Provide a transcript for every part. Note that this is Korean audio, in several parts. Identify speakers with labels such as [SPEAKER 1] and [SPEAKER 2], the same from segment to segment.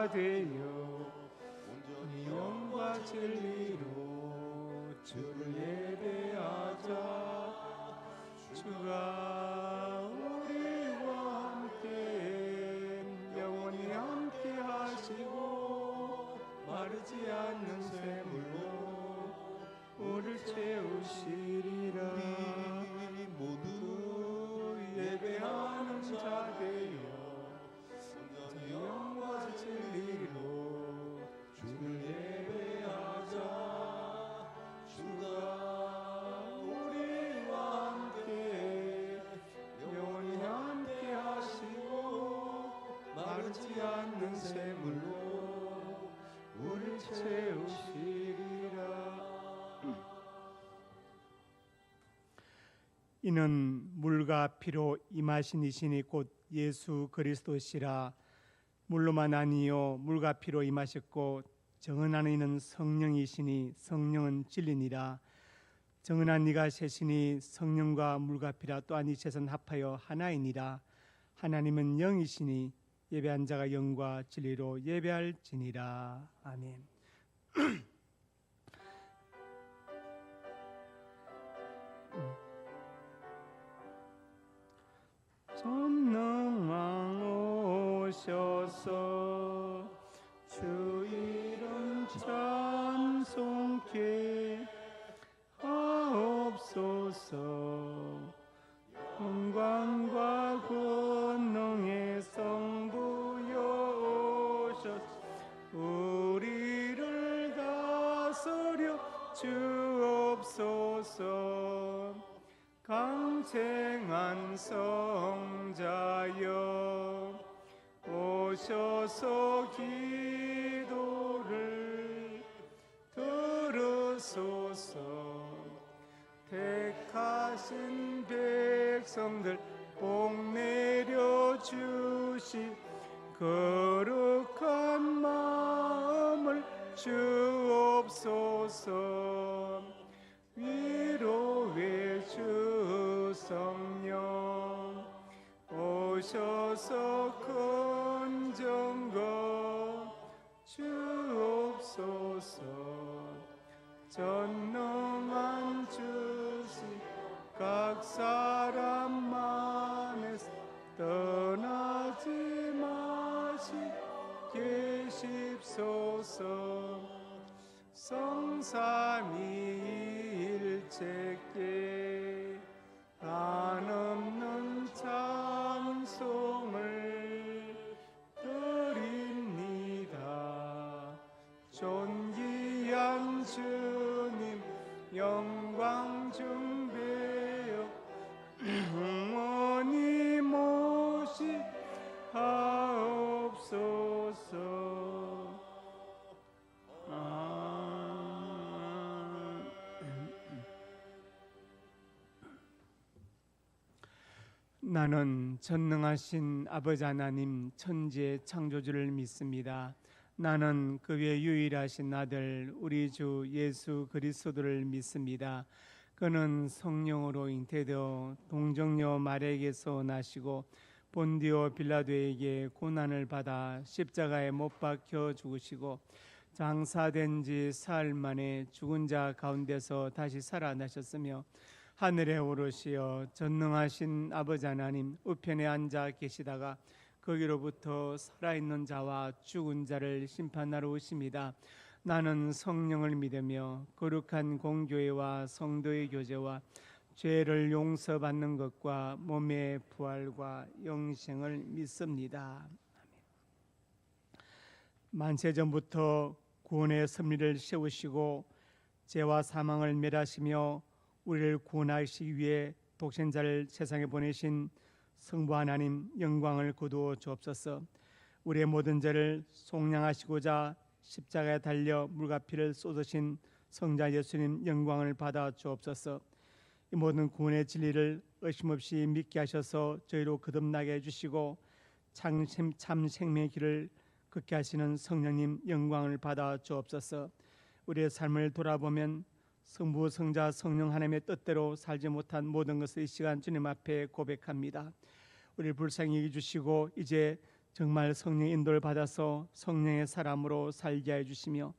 [SPEAKER 1] 자 되어 온전히 영과 진리로 주를 예배하자. 주가 우리와 함께 영원히 함께 하시고 마르지 않는 샘물로 우리를 채우시리라.
[SPEAKER 2] 우리 모두
[SPEAKER 1] 예배하는 자 되어 온전히 영과 진리로 주를 예배하자. 주가 우리와 함께 영원히 함께 하시고 마르지 않는 샘물로 우리를 채우시리라. 이는 물과 피로 임하신 이시니 곧 예수 그리스도시라. 물로만 아니요 물과 피로 임하셨고 정언하는 이는 성령이시니 성령은 진리니라. 정언한 이가 셋이니 성령과 물과 피라 또한 이 셋은 합하여 하나이니라. 하나님은 영이시니 예배한 자가 영과 진리로 예배할지니라. 아멘. 전능왕 오셔서 주 이름 찬송케 하옵소서. 영광과 권능의 성부여 오셔서 우리를 다스려 주옵소서. 강쟁한 성자여 오셔서 기도를 들으소서. 택하신 백성들 복 내려 주시 거룩한 마음을 주옵소서. 위로의 주 성령 오셔서 건전거 주옵소서. 전능한 주시 각 사람만에서 떠나지 마시게 계십소서. 성삼위일체께 한없는 찬송을 드립니다. 존귀한 주님 영광 중배여 영원히 모시하옵소서. 나는 전능하신 아버지 하나님 천지의 창조주를 믿습니다. 나는 그 외 유일하신 아들 우리 주 예수 그리스도를 믿습니다. 그는 성령으로 잉태되어 동정녀 마리아에게서 나시고 본디오 빌라도에게 고난을 받아 십자가에 못 박혀 죽으시고 장사된 지 사흘 만에 죽은 자 가운데서 다시 살아나셨으며 하늘에 오르시어 전능하신 아버지 하나님 우편에 앉아 계시다가 거기로부터 살아있는 자와 죽은 자를 심판하러 오십니다. 나는 성령을 믿으며 거룩한 공교회와 성도의 교제와 죄를 용서받는 것과 몸의 부활과 영생을 믿습니다. 만세전부터 구원의 섭리를 세우시고 죄와 사망을 멸하시며 우리를 구원하시기 위해 독생자를 세상에 보내신 성부 하나님 영광을 거두어 주옵소서. 우리의 모든 죄를 속량하시고자 십자가에 달려 물과 피를 쏟으신 성자 예수님 영광을 받아 주옵소서. 이 모든 구원의 진리를 의심없이 믿게 하셔서 저희로 거듭나게 해주시고 참 생명의 길을 걷게 하시는 성령님 영광을 받아 주옵소서. 우리의 삶을 돌아보면 성부, 성자, 성령 하나님의 뜻대로 살지 못한 모든 것을 이 시간 주님 앞에 고백합니다. 우리를 불쌍히 여겨주시고 이제 정말 성령의 인도를 받아서 성령의 사람으로 살게 해 주시며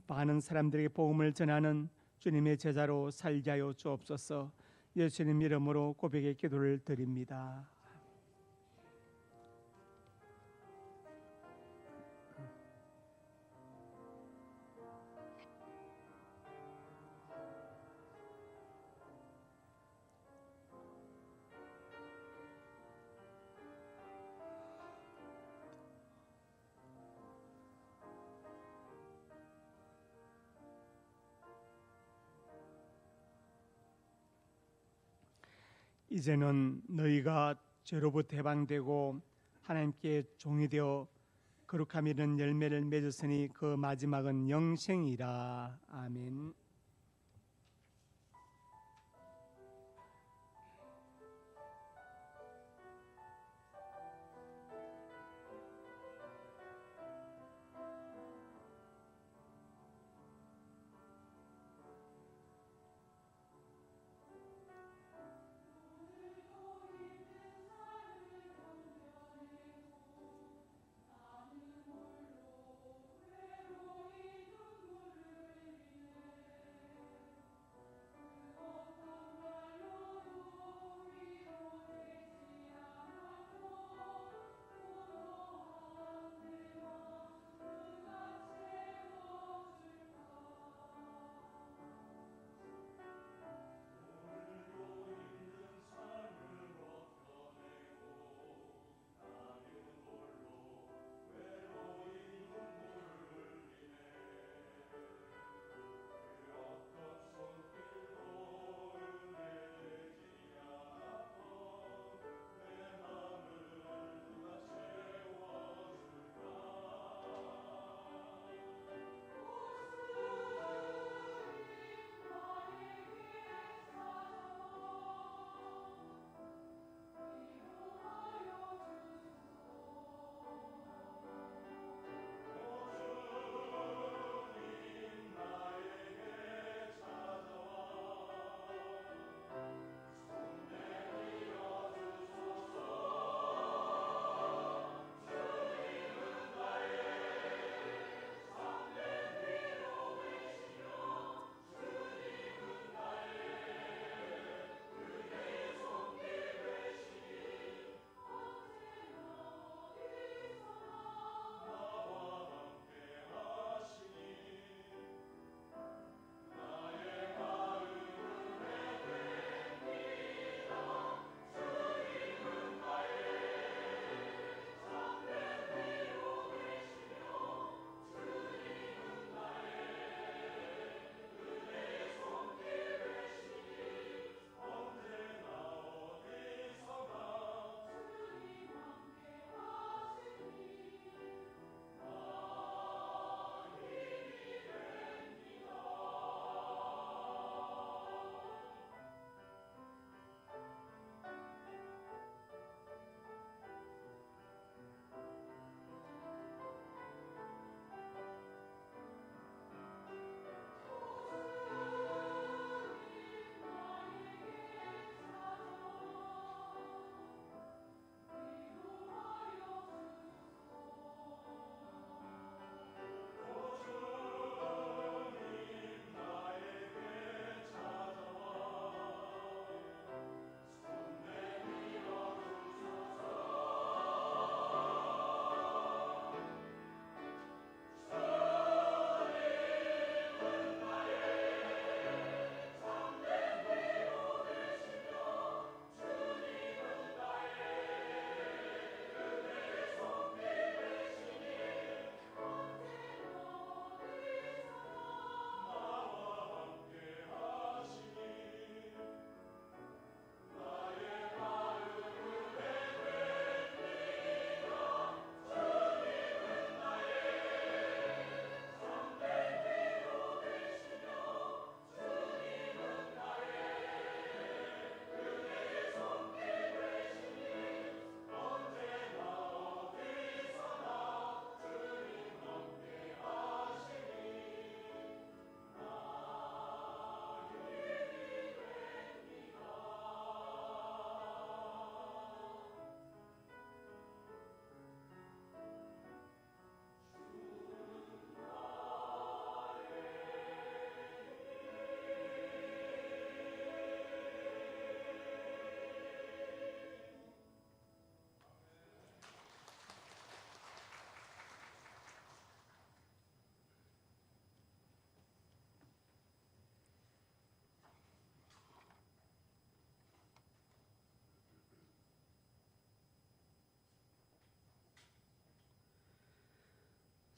[SPEAKER 1] 많은 사람들에게 복음을 전하는 주님의 제자로 살게 하여 주옵소서. 예수님 이름으로 고백의 기도를 드립니다. 이제는 너희가 죄로부터 해방되고 하나님께 종이 되어 거룩함 이른 열매를 맺었으니 그 마지막은 영생이라. 아멘.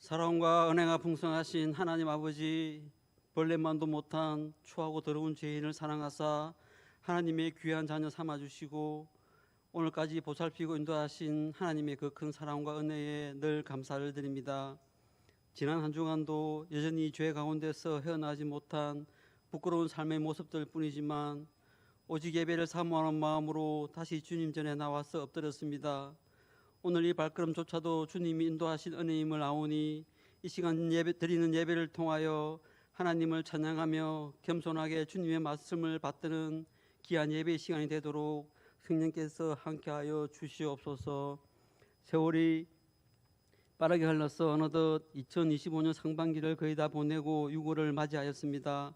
[SPEAKER 3] 사랑과 은혜가 풍성하신 하나님 아버지, 벌레만도 못한 추하고 더러운 죄인을 사랑하사 하나님의 귀한 자녀 삼아주시고 오늘까지 보살피고 인도하신 하나님의 그 큰 사랑과 은혜에 늘 감사를 드립니다. 지난 한 주간도 여전히 죄 가운데서 헤어나지 못한 부끄러운 삶의 모습들 뿐이지만 오직 예배를 사모하는 마음으로 다시 주님 전에 나와서 엎드렸습니다. 오늘 이 발걸음조차도 주님이 인도하신 은혜임을 아오니 이 시간 드리는 예배를 통하여 하나님을 찬양하며 겸손하게 주님의 말씀을 받드는 귀한 예배의 시간이 되도록 성령께서 함께하여 주시옵소서. 세월이 빠르게 흘러서 어느덧 2025년 상반기를 거의 다 보내고 6월을 맞이하였습니다.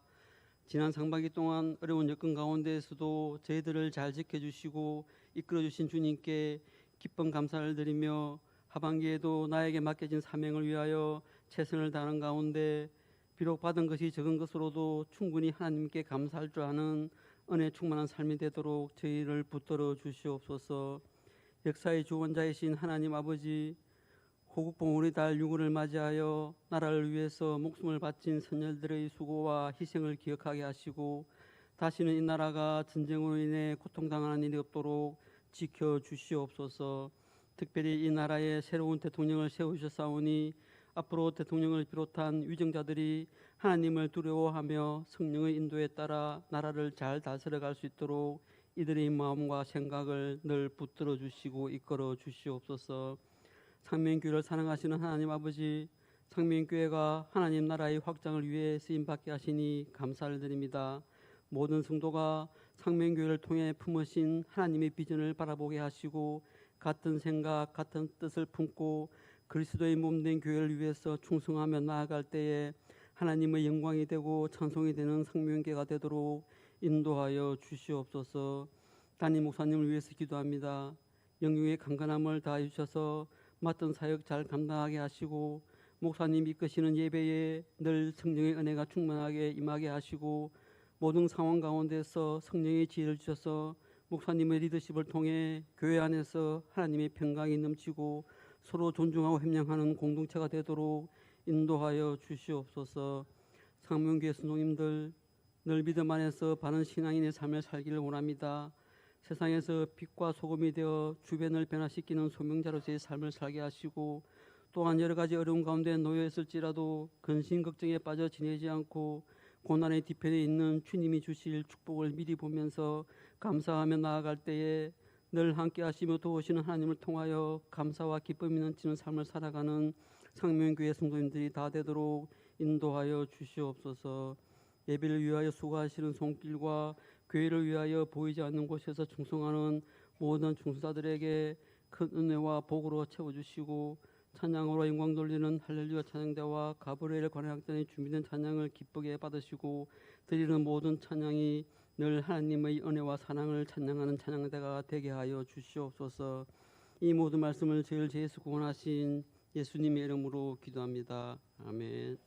[SPEAKER 3] 지난 상반기 동안 어려운 여건 가운데에서도 저희들을 잘 지켜주시고 이끌어주신 주님께 기쁜 감사를 드리며 하반기에도 나에게 맡겨진 사명을 위하여 최선을 다하는 가운데 비록 받은 것이 적은 것으로도 충분히 하나님께 감사할 줄 아는 은혜 충만한 삶이 되도록 저희를 붙들어 주시옵소서. 역사의 주원자이신 하나님 아버지, 호국봉 우리 달 6월을 맞이하여 나라를 위해서 목숨을 바친 선열들의 수고와 희생을 기억하게 하시고 다시는 이 나라가 전쟁으로 인해 고통당하는 일이 없도록 지켜주시옵소서. 특별히 이 나라에 새로운 대통령을 세우셨사오니 앞으로 대통령을 비롯한 위정자들이 하나님을 두려워하며 성령의 인도에 따라 나라를 잘 다스려갈 수 있도록 이들의 마음과 생각을 늘 붙들어 주시고 이끌어 주시옵소서. 상명교회를 사랑하시는 하나님 아버지, 상명교회가 하나님 나라의 확장을 위해 쓰임받게 하시니 감사를 드립니다. 모든 성도가 상명교회를 통해 품으신 하나님의 비전을 바라보게 하시고 같은 생각, 같은 뜻을 품고 그리스도의 몸된 교회를 위해서 충성하며 나아갈 때에 하나님의 영광이 되고 찬송이 되는 상명교회가 되도록 인도하여 주시옵소서. 담임 목사님을 위해서 기도합니다. 영육의 강건함을 다해 주셔서 맡은 사역 잘 감당하게 하시고 목사님이 이끄시는 예배에 늘 성령의 은혜가 충만하게 임하게 하시고 모든 상황 가운데서 성령의 지혜를 주셔서 목사님의 리더십을 통해 교회 안에서 하나님의 평강이 넘치고 서로 존중하고 협력하는 공동체가 되도록 인도하여 주시옵소서. 상명교회 성도님들 늘 믿음 안에서 바른 신앙인의 삶을 살기를 원합니다. 세상에서 빛과 소금이 되어 주변을 변화시키는 소명자로서의 삶을 살게 하시고 또한 여러 가지 어려운 가운데 놓여 있을지라도 근심 걱정에 빠져 지내지 않고 고난의 뒤편에 있는 주님이 주실 축복을 미리 보면서 감사하며 나아갈 때에 늘 함께 하시며 도우시는 하나님을 통하여 감사와 기쁨이 넘치는 삶을 살아가는 상명교회 성도님들이 다 되도록 인도하여 주시옵소서. 예배를 위하여 수고하시는 손길과 교회를 위하여 보이지 않는 곳에서 충성하는 모든 충성자들에게 큰 은혜와 복으로 채워주시고 찬양으로 영광 돌리는 할렐루야 찬양대와 가브리엘 관향단에 준비된 찬양을 기쁘게 받으시고 드리는 모든 찬양이 늘 하나님의 은혜와 사랑을 찬양하는 찬양대가 되게 하여 주시옵소서. 이 모든 말씀을 저희를 제 예수 구원하신 예수님의 이름으로 기도합니다. 아멘.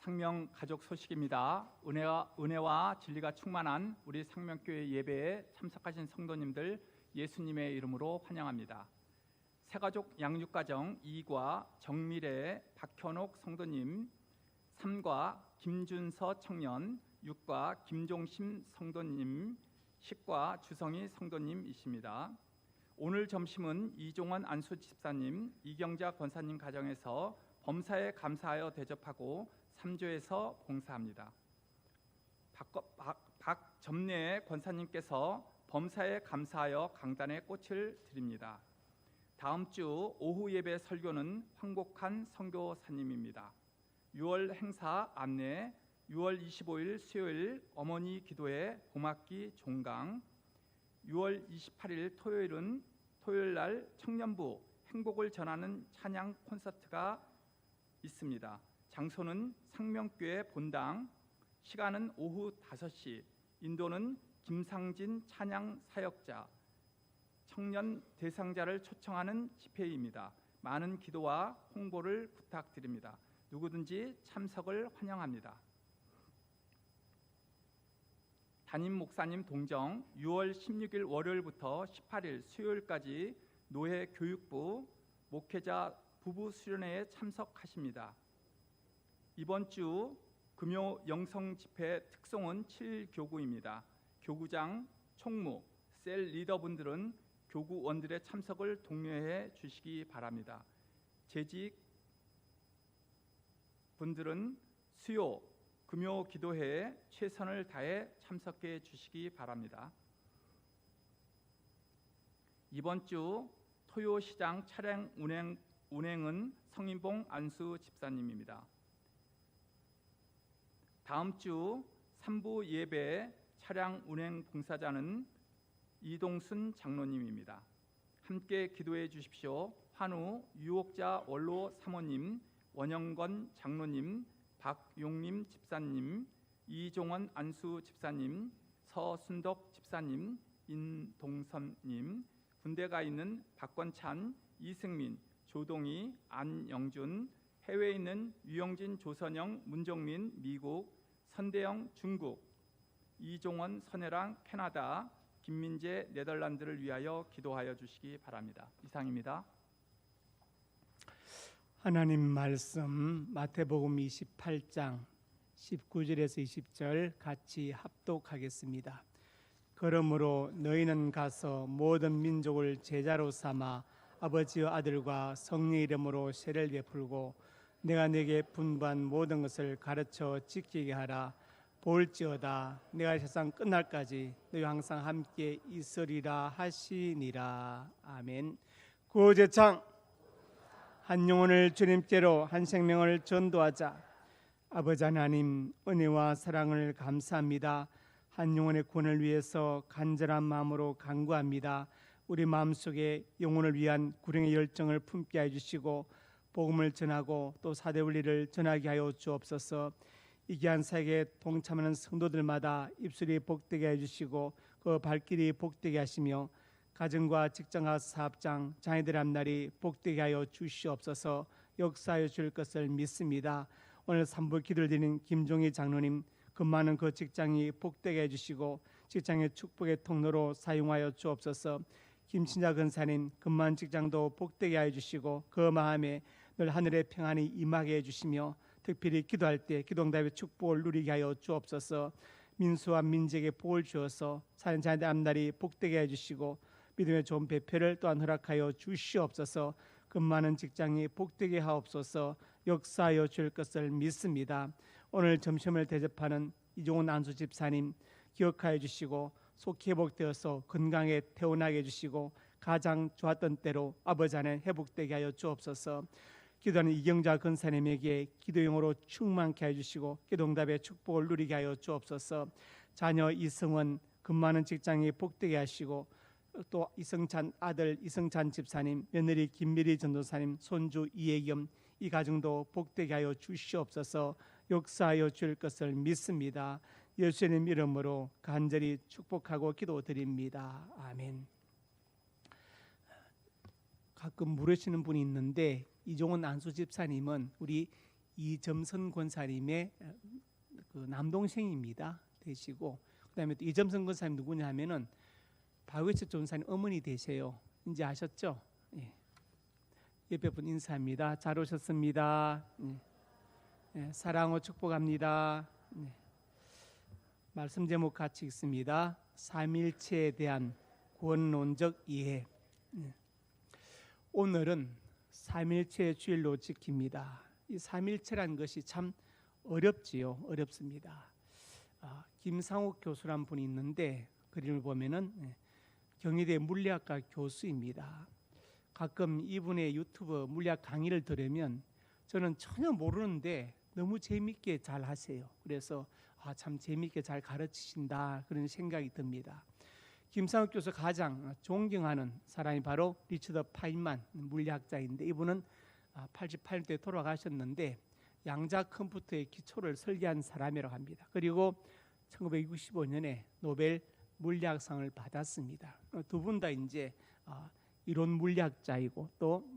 [SPEAKER 4] 상명 가족 소식입니다. 은혜와 진리가 충만한 우리 상명교회 예배에 참석하신 성도님들 예수님의 이름으로 환영합니다. 새가족 양육가정 2과 정미래 박현옥 성도님, 3과 김준서 청년, 6과 김종심 성도님, 10과 주성희 성도님이십니다. 오늘 점심은 이종원 안수 집사님, 이경자 권사님 가정에서 범사에 감사하여 대접하고 3조에서 봉사합니다. 박점례 권사님께서 범사에 감사하여 강단에 꽃을 드립니다. 다음 주 오후 예배 설교는 황복한 선교사님입니다. 6월 행사 안내 6월 25일 수요일 어머니 기도회 봄학기 종강, 6월 28일 토요일 날 청년부 행복을 전하는 찬양 콘서트가 있습니다. 장소는 상명교회 본당, 시간은 오후 5시, 인도는 김상진 찬양 사역자, 청년 대상자를 초청하는 집회입니다. 많은 기도와 홍보를 부탁드립니다. 누구든지 참석을 환영합니다. 담임 목사님 동정, 6월 16일 월요일부터 18일 수요일까지 노회 교육부 목회자 부부 수련회에 참석하십니다. 이번 주 금요 영성 집회 특송은 7교구입니다. 교구장, 총무, 셀 리더분들은 교구원들의 참석을 독려해 주시기 바랍니다. 재직 분들은 수요, 금요 기도회에 최선을 다해 참석해 주시기 바랍니다. 이번 주 토요시장 차량 운행은 성인봉 안수 집사님입니다. 다음 주 3부 예배 차량 운행 봉사자는 이동순 장로님입니다. 함께 기도해 주십시오. 환우 유옥자 원로 사모님, 원영건 장로님, 박용림 집사님, 이종원 안수 집사님, 서순덕 집사님, 인동선님, 군대 가 있는 박건찬, 이승민, 조동희, 안영준, 해외에 있는 유영진, 조선영, 문정민, 미국, 선대영, 중국, 이종원, 선혜랑, 캐나다, 김민재, 네덜란드를 위하여 기도하여 주시기 바랍니다. 이상입니다.
[SPEAKER 1] 하나님 말씀 마태복음 28장 19절에서 20절 같이 합독하겠습니다. 그러므로 너희는 가서 모든 민족을 제자로 삼아 아버지와 아들과 성령의 이름으로 세례를 베풀고 내가 네게 분부한 모든 것을 가르쳐 지키게 하라. 볼지어다 내가 세상 끝날까지 너희 항상 함께 있으리라 하시니라. 아멘. 구제창. 한 영혼을 주님께로, 한 생명을 전도하자. 아버지 하나님, 은혜와 사랑을 감사합니다. 한 영혼의 구원을 위해서 간절한 마음으로 간구합니다. 우리 마음속에 영혼을 위한 구령의 열정을 품게 해주시고 복음을 전하고 또 사대 원리를 전하게 하여 주옵소서. 이 귀한 사역에 동참하는 성도들마다 입술이 복되게 해주시고 그 발길이 복되게 하시며 가정과 직장과 사업장, 자녀들 앞날이 복되게 하여 주시옵소서. 역사하여 줄 것을 믿습니다. 오늘 3부 기도를 드리는 김종희 장로님, 그 많은 그 직장이 복되게 해주시고 직장의 축복의 통로로 사용하여 주옵소서. 김신자 근사님, 근무한 직장도 복되게 하여 주시고 그 마음에 늘 하늘의 평안이 임하게 해주시며 특별히 기도할 때 기도응답의 축복을 누리게 하여 주옵소서. 민수와 민재에게 복을 주어서 사는 자녀들 앞날이 복되게 해주시고 믿음의 좋은 배표를 또한 허락하여 주시옵소서. 근무하는 직장이 복되게 하옵소서. 역사하여 줄 것을 믿습니다. 오늘 점심을 대접하는 이종훈 안수 집사님 기억하여 주시고 속히 회복되어서 건강에 태어나게 해주시고 가장 좋았던 때로 아버지 안에 회복되게 하여 주옵소서. 기도하는 이경자 근사님에게 기도용으로 충만케 해주시고 기도응답의 축복을 누리게 하여 주옵소서. 자녀 이승원 근무하는 직장이 복되게 하시고 또 이승찬 아들 이승찬 집사님, 며느리 김미리 전도사님, 손주 이혜겸 이 가정도 복되게 하여 주시옵소서. 역사하여 줄 것을 믿습니다. 예수님 이름으로 간절히 축복하고 기도드립니다. 아멘. 가끔 물으시는 분이 있는데 이종훈 안수 집사님은 우리 이점선 권사님의 그 남동생입니다. 되시고 그다음에 또 이점선 권사님 누구냐 하면은 다윗 전사님 어머니 되세요. 이제 아셨죠? 예. 옆에 분 인사합니다. 잘 오셨습니다. 예. 사랑으로 축복합니다. 예. 말씀 제목 같이 읽습니다. 삼일체에 대한 구원론적 이해. 예. 오늘은 삼일체 주일로 지킵니다. 이 삼일체라는 것이 참 어렵지요. 어렵습니다. 김상욱 교수란 분이 있는데 그림을 보면은 경희대 물리학과 교수입니다. 가끔 이분의 유튜브 물리학 강의를 들으면 저는 전혀 모르는데 너무 재밌게 잘 하세요. 그래서 참 재밌게 잘 가르치신다 그런 생각이 듭니다. 김상욱 교수 가장 존경하는 사람이 바로 리처드 파인만 물리학자인데 이분은 88대 돌아가셨는데 양자 컴퓨터의 기초를 설계한 사람이라고 합니다. 그리고 1965년에 노벨 물리학상을 받았습니다. 두 분 다 이제 이론 물리학자이고 또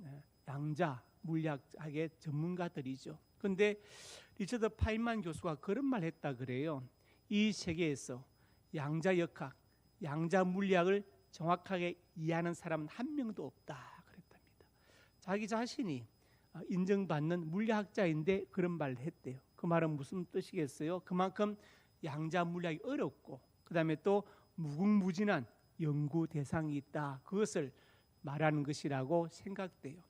[SPEAKER 1] 양자 물리학의 전문가들이죠. 그런데 리처드 파인만 교수가 그런 말 했다 그래요. 이 세계에서 양자 역학, 양자 물리학을 정확하게 이해하는 사람은 한 명도 없다 그랬답니다. 자기 자신이 인정받는 물리학자인데 그런 말을 했대요. 그 말은 무슨 뜻이겠어요? 그만큼 양자 물리학이 어렵고 그 다음에 또 무궁무진한 연구 대상이 있다. 그것을 말하는 것이라고 생각돼요.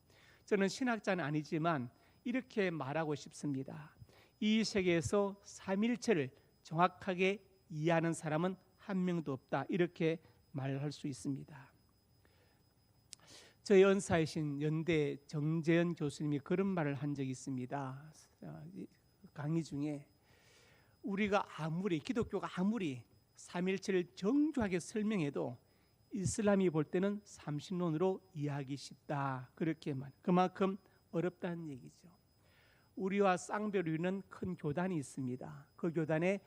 [SPEAKER 1] 저는 신학자는 아니지만 이렇게 말하고 싶습니다. 이 세계에서 삼일체를 정확하게 이해하는 사람은 한 명도 없다. 이렇게 말할 수 있습니다. 저희 연사이신 연대 정재현 교수님이 그런 말을 한 적이 있습니다. 강의 중에 우리가 기독교가 아무리 삼일체를 정교하게 설명해도 이슬람이 볼 때는 삼신론으로 이해하기 쉽다. 그렇게 그만큼 어렵다는 얘기죠. 우리와 쌍벽을 큰 교단이 있습니다. 그 교단에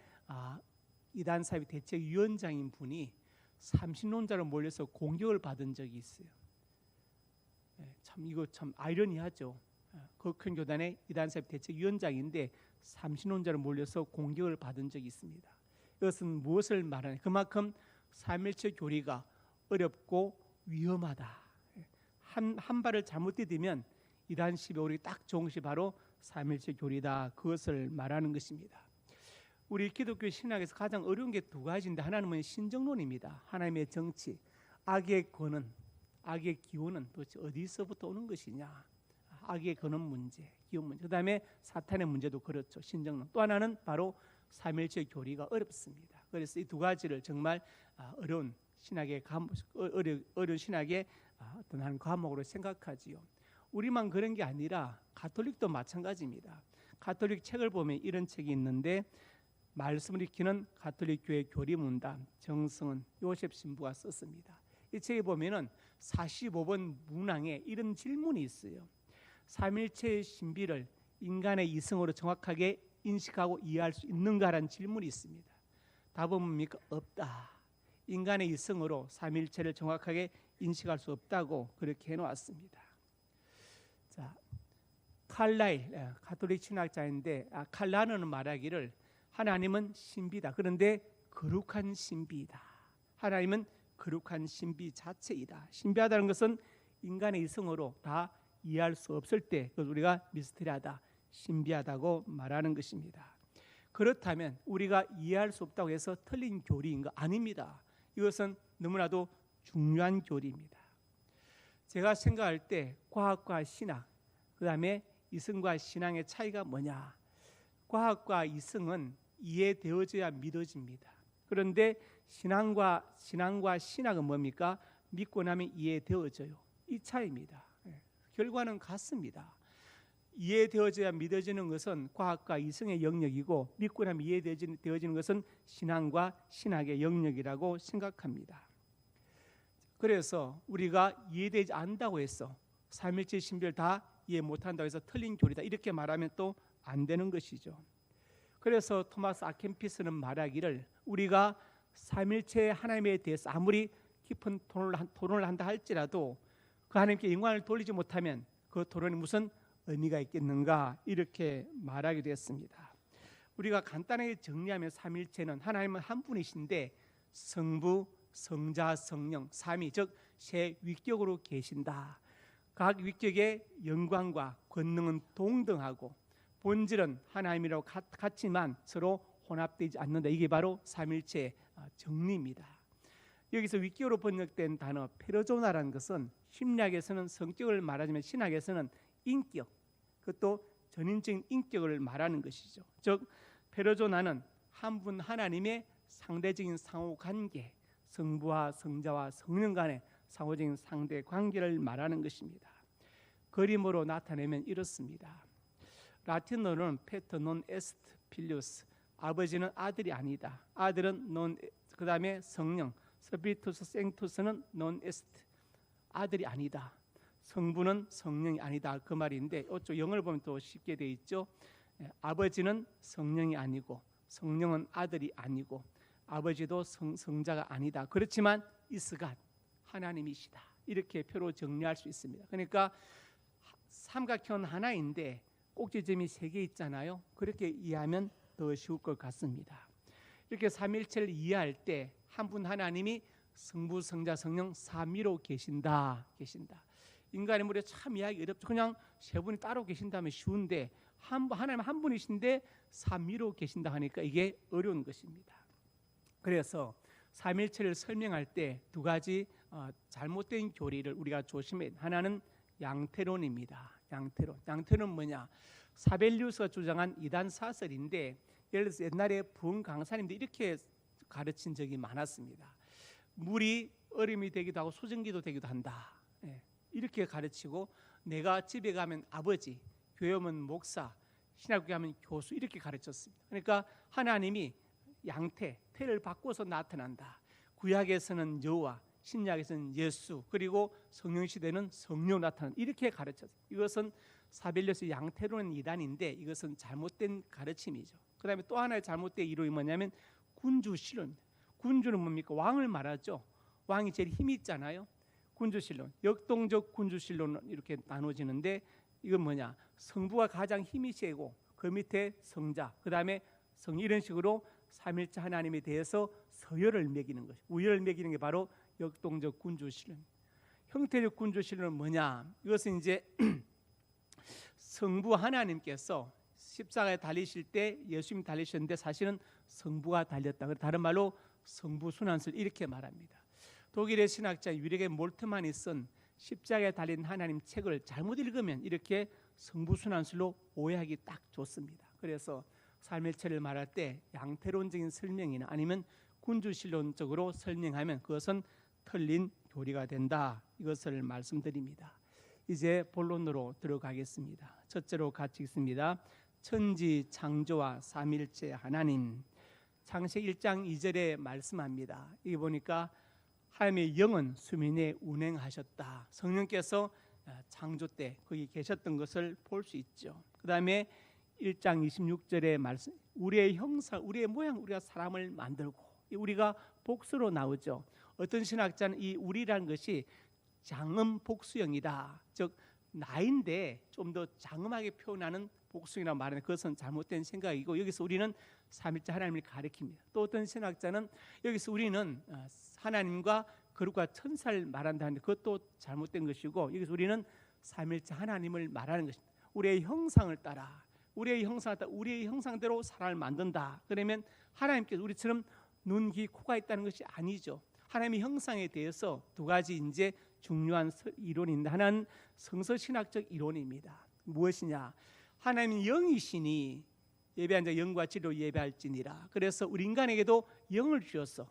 [SPEAKER 1] 이단 사이비 대책위원장인 분이 삼신론자로 몰려서 공격을 받은 적이 있어요. 이거 참 아이러니하죠. 그 큰 교단의 이단 사이비 대책위원장인데 삼신론자로 몰려서 공격을 받은 적이 있습니다. 이것은 무엇을 말하냐? 그만큼 삼일체 교리가 어렵고 위험하다. 한 발을 잘못 디디면 이단 시비에 오르기 딱 좋은 것이 바로 삼일체 교리다. 그것을 말하는 것입니다. 우리 기독교 신학에서 가장 어려운 게 두 가지인데 하나는 신정론입니다. 하나님의 정치, 악의 권은, 악의 기원은 도대체 어디서부터 오는 것이냐? 악의 근원 문제, 기원 문제. 그다음에 사탄의 문제도 그렇죠. 신정론. 또 하나는 바로 삼일체 교리가 어렵습니다. 그래서 이 두 가지를 정말 어려운 신학의 어려운 신학의 어떤 한 과목으로 생각하지요. 우리만 그런 게 아니라 가톨릭도 마찬가지입니다. 가톨릭 책을 보면 이런 책이 있는데 말씀을 익히는 가톨릭 교회 교리문답 정승은 요셉 신부가 썼습니다. 이 책에 보면은 45번 문항에 이런 질문이 있어요. 삼일체의 신비를 인간의 이성으로 정확하게 인식하고 이해할 수 있는가라는 질문이 있습니다. 답은 뭡니까? 없다. 인간의 이성으로 삼일체를 정확하게 인식할 수 없다고 그렇게 해놓았습니다. 자, 칼라일 가톨릭 신학자인데 칼라는 말하기를 하나님은 신비다. 그런데 거룩한 신비이다. 하나님은 거룩한 신비 자체이다. 신비하다는 것은 인간의 이성으로 다 이해할 수 없을 때 그것을 우리가 미스테리하다, 신비하다고 말하는 것입니다. 그렇다면 우리가 이해할 수 없다고 해서 틀린 교리인가? 아닙니다. 이것은 너무나도 중요한 교리입니다. 제가 생각할 때 과학과 신학, 그 다음에 이성과 신앙의 차이가 뭐냐? 과학과 이성은 이해되어져야 믿어집니다. 그런데 신앙과 신학은 뭡니까? 믿고 나면 이해되어져요. 이 차이입니다. 결과는 같습니다. 이해되어져야 믿어지는 것은 과학과 이성의 영역이고 믿고 나면 이해되어지는 것은 신앙과 신학의 영역이라고 생각합니다. 그래서 우리가 이해되지 않는다고 해서 삼일체 신비를 다 이해 못한다고 해서 틀린 교리다 이렇게 말하면 또 안 되는 것이죠. 그래서 토마스 아켄피스는 말하기를 우리가 삼일체 하나님에 대해서 아무리 깊은 토론을 한다 할지라도 그 하나님께 영광을 돌리지 못하면 그 토론이 무슨 의미가 있겠는가 이렇게 말하기도 했습니다. 우리가 간단하게 정리하면 삼일체는 하나님은 한 분이신데 성부, 성자, 성령, 삼위 즉 세 위격으로 계신다. 각 위격의 영광과 권능은 동등하고 본질은 하나님이라고 같지만 서로 혼합되지 않는다. 이게 바로 삼일체의 정리입니다. 여기서 위격으로 번역된 단어 페르조나라는 것은 심리학에서는 성격을 말하지만 신학에서는 인격, 그것도 전인적인 인격을 말하는 것이죠. 즉 페르조나는 한 분 하나님의 상대적인 상호관계, 성부와 성자와 성령 간의 상호적인 상대 관계를 말하는 것입니다. 그림으로 나타내면 이렇습니다. 라틴어로는 페터 논 에스트 필리우스, 아버지는 아들이 아니다. 아들은 논, 그 다음에 성령 스피리투스 생투스는 논 에스트, 아들이 아니다. 성부는 성령이 아니다. 그 말인데 이쪽 영어를 보면 또 쉽게 돼 있죠. 아버지는 성령이 아니고 성령은 아들이 아니고 아버지도 성자가 아니다. 그렇지만 이스갓 하나님이시다. 이렇게 표로 정리할 수 있습니다. 그러니까 삼각형 하나인데 꼭지점이 3개 있잖아요. 그렇게 이해하면 더 쉬울 것 같습니다. 이렇게 삼일체를 이해할 때 한 분 하나님이 성부, 성자, 성령 삼위로 계신다. 인간의 물에 참 이해하기 어렵죠. 그냥 3분이 따로 계신다면 쉬운데 하나님 한 분이신데 삼위로 계신다 하니까 이게 어려운 것입니다. 그래서 삼일체를 설명할 때 2가지 잘못된 교리를 우리가 조심해야 돼요. 하나는 양태론입니다. 양태론 뭐냐? 사벨리우스가 주장한 이단 사설인데, 예를 들어서 옛날에 부흥 강사님들이 이렇게 가르친 적이 많았습니다. 물이 얼음이 되기도 하고 수증기도 되기도 한다. 이렇게 가르치고, 내가 집에 가면 아버지, 교회 오면 목사, 신학교에 가면 교수, 이렇게 가르쳤습니다. 그러니까 하나님이 태를 바꿔서 나타난다. 구약에서는 여호와, 신약에서는 예수, 그리고 성령 시대는 성령 나타난다. 이렇게 가르쳤어요. 이것은 사벨리우스 양태론의 이단인데 이것은 잘못된 가르침이죠. 그 다음에 또 하나의 잘못된 이론이 뭐냐면 군주신론입니다. 군주는 뭡니까? 왕을 말하죠. 왕이 제일 힘이 있잖아요. 군주신론, 역동적 군주신론은 이렇게 나눠지는데, 이건 뭐냐? 성부가 가장 힘이 세고 그 밑에 성자, 그 다음에 성, 이런 식으로 삼일체 하나님에 대해서 서열을 매기는 것, 우열을 매기는 게 바로 역동적 군주신론. 형태적 군주신론은 뭐냐? 이것은 이제 성부 하나님께서 십자가에 달리실 때 예수님이 달리셨는데 사실은 성부가 달렸다. 다른 말로 성부 순환설, 이렇게 말합니다. 독일의 신학자 위레게 몰트만이 쓴 십자가에 달린 하나님 책을 잘못 읽으면 이렇게 성부 순환설로 오해하기 딱 좋습니다. 그래서 삼일체를 말할 때 양태론적인 설명이나 아니면 군주신론적으로 설명하면 그것은 틀린 교리가 된다. 이것을 말씀드립니다. 이제 본론으로 들어가겠습니다. 첫째로 같이 읽습니다. 천지 창조와 삼일체 하나님. 창세기 1장 2절에 말씀합니다. 여기 보니까 하나님의 영은 수면에 운행하셨다. 성령께서 창조 때 거기 계셨던 것을 볼 수 있죠. 그 다음에 1장 26절에 말씀, 우리의 형상, 우리의 모양, 우리가 사람을 만들고, 우리가 복수로 나오죠. 어떤 신학자는 이 우리라는 것이 장음 복수형이다. 즉 나인데 좀 더 장음하게 표현하는 복수형이라고 말하는, 그것은 잘못된 생각이고, 여기서 우리는 삼일째 하나님을 가리킵니다. 또 어떤 신학자는 여기서 우리는 하나님과 거룩과 천사를 말한다는데 그것도 잘못된 것이고, 여기서 우리는 삼일째 하나님을 말하는 것입니다. 우리의 형상을 따라, 우리의 형상대로 사람을 만든다. 그러면 하나님께서 우리처럼 눈, 귀, 코가 있다는 것이 아니죠. 하나님의 형상에 대해서 2가지 이제 중요한 이론이 있는데, 하나는 성서신학적 이론입니다. 무엇이냐? 하나님은 영이시니 예배한 자 영과 진리로 예배할지니라. 그래서 우리 인간에게도 영을 주셔서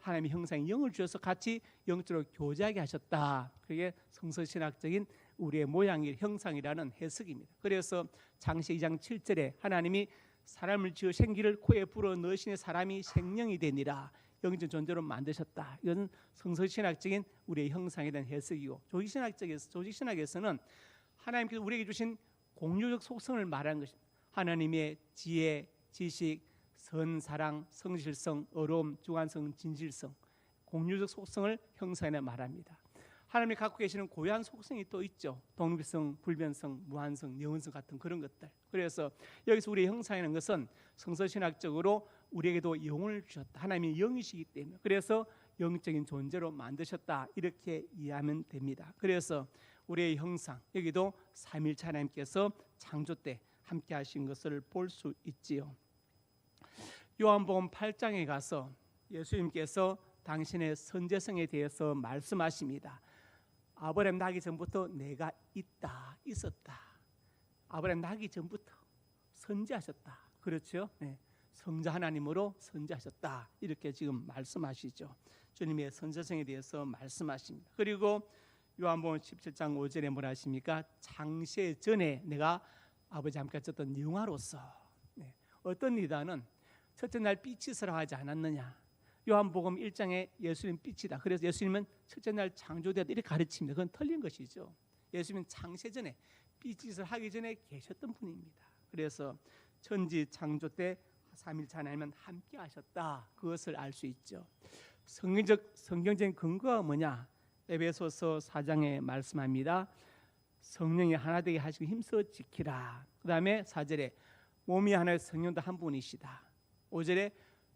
[SPEAKER 1] 하나님의 형상에 영을 주셔서 같이 영적으로 교제하게 하셨다. 그게 성서신학적인 우리의 모양이 형상이라는 해석입니다. 그래서 창세기 2장 7절에 하나님이 사람을 지어 생기를 코에 불어 넣으시니 사람이 생명이 되니라. 영적 존재로 만드셨다. 이건 성서신학적인 우리의 형상에 대한 해석이고, 조직신학에서는 하나님께서 우리에게 주신 공유적 속성을 말하는 것입니다. 하나님의 지혜, 지식, 선, 사랑, 성실성, 어려움, 주관성, 진실성, 공유적 속성을 형상에 말합니다. 하나님이 갖고 계시는 고유한 속성이 또 있죠. 독립성, 불변성, 무한성, 영원성 같은 그런 것들. 그래서 여기서 우리의 형상이라는 것은 성서신학적으로 우리에게도 영을 주셨다. 하나님이 영이시기 때문에, 그래서 영적인 존재로 만드셨다. 이렇게 이해하면 됩니다. 그래서 우리의 형상, 여기도 삼일체 하나님께서 창조 때 함께 하신 것을 볼 수 있지요. 요한복음 8장에 가서 예수님께서 당신의 선제성에 대해서 말씀하십니다. 아브라함 나기 전부터 내가 있었다. 아브라함 나기 전부터 선지하셨다. 그렇죠? 네. 성자 하나님으로 선지하셨다. 이렇게 지금 말씀하시죠. 주님의 선제성에 대해서 말씀하십니다. 그리고 요한복음 17장 5절에 뭐라 하십니까? 창세 전에 내가 아버지 함께 쳤던 영화로서 어떤 이단은 첫째 날 빛이서라 하지 않았느냐. 요한복음 1장에 예수님 빛이다. 그래서 예수님은 첫째 날 창조되었다 이렇게 가르칩니다. 그건 틀린 것이죠. 예수님은 창세 전에 빛을 하기 전에 계셨던 분입니다. 그래서 천지 창조 때 삼일체 하나님은 함께 하셨다. 그것을 알 수 있죠. 성경적인 근거가 뭐냐? 에베소서 4장에 말씀합니다. 성령이 하나 되게 하시고 힘써 지키라. 그 다음에 4절에 몸이 하나의 성령도 한 분이시다. 5절에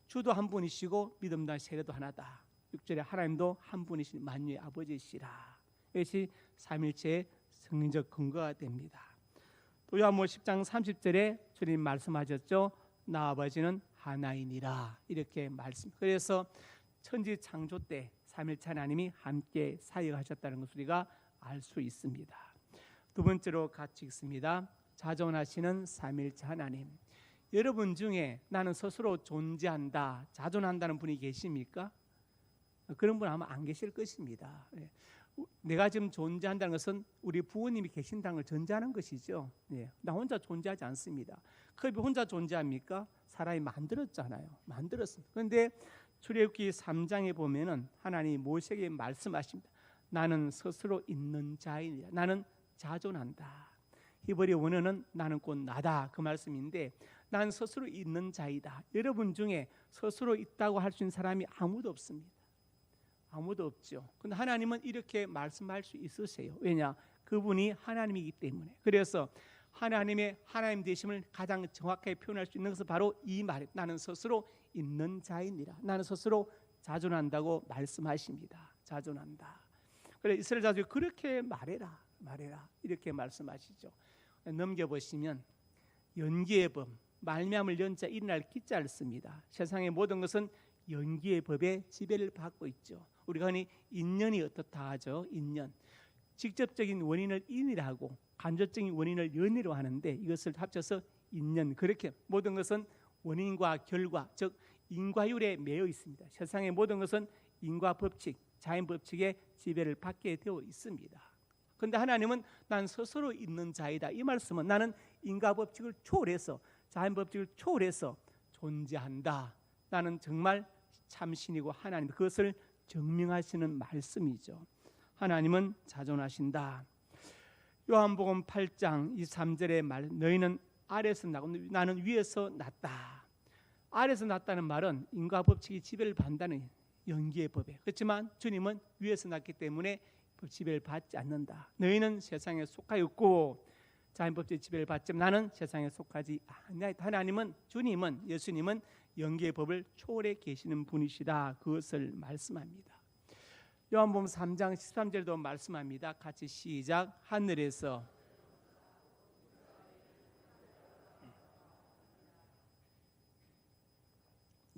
[SPEAKER 1] 주도 한 분이시고 믿음도 세례도 하나다. 6절에 하나님도 한 분이신 만유의 아버지시라. 이것이 삼일체의 성경적 근거가 됩니다. 또 요한복음 10장 30절에 주님 말씀하셨죠. 나 아버지는 하나이니라. 이렇게 말씀. 그래서 천지 창조 때 삼일체 하나님이 함께 사역하셨다는 것을 우리가 알 수 있습니다. 두 번째로 같이 읽습니다. 자존하시는 삼일체 하나님. 여러분 중에 나는 스스로 존재한다, 자존한다는 분이 계십니까? 그런 분 아마 안 계실 것입니다. 내가 지금 존재한다는 것은 우리 부모님이 계신다는 걸 전제하는 것이죠. 나 혼자 존재하지 않습니다. 컵이 혼자 존재합니까? 사람이 만들었잖아요. 만들었습니다. 그런데 출애굽기 3장에 보면은 하나님이 모세에게 말씀하십니다. 나는 스스로 있는 자이니라. 나는 자존한다. 히브리 원어는 나는 곧 나다 그 말씀인데 난 스스로 있는 자이다. 여러분 중에 스스로 있다고 할 수 있는 사람이 아무도 없습니다. 아무도 없죠. 그런데 하나님은 이렇게 말씀할 수 있으세요. 왜냐? 그분이 하나님이기 때문에. 그래서 하나님의 하나님 되심을 가장 정확하게 표현할 수 있는 것은 바로 이 말. 나는 스스로 있는 자이니라. 나는 스스로 자존한다고 말씀하십니다. 자존한다. 그래 이스라엘 자손이 그렇게 말해라. 이렇게 말씀하시죠. 넘겨보시면 연기의 법, 말미암을 연자 일어날 기자를 씁니다. 세상의 모든 것은 연기의 법에 지배를 받고 있죠. 우리가 흔히 인연이 어떻다 하죠. 인연. 직접적인 원인을 인이라 하고 간접적인 원인을 연이라고 하는데 이것을 합쳐서 인연. 그렇게 모든 것은 원인과 결과, 즉 인과율에 매여 있습니다. 세상의 모든 것은 인과 법칙, 자연 법칙에 지배를 받게 되어 있습니다. 그런데 하나님은 난 스스로 있는 자이다. 이 말씀은 나는 인과 법칙을 초월해서 자연 법칙을 초월해서 존재한다. 나는 정말 참신이고 하나님, 그것을 증명하시는 말씀이죠. 하나님은 자존하신다. 요한복음 8장 23절의 말, 너희는 아래에서 나고 나는 위에서 났다. 아래에서 났다는 말은 인과 법칙이 지배를 받는다는 연기의 법에. 그렇지만 주님은 위에서 났기 때문에 지배를 받지 않는다. 너희는 세상에 속하였고 자연 법칙의 지배를 받지만 나는 세상에 속하지 않나이다. 하나님은, 주님은, 예수님은 연기의 법을 초월해 계시는 분이시다. 그것을 말씀합니다. 요한복음 3장 13절도 말씀합니다. 같이 시작. 하늘에서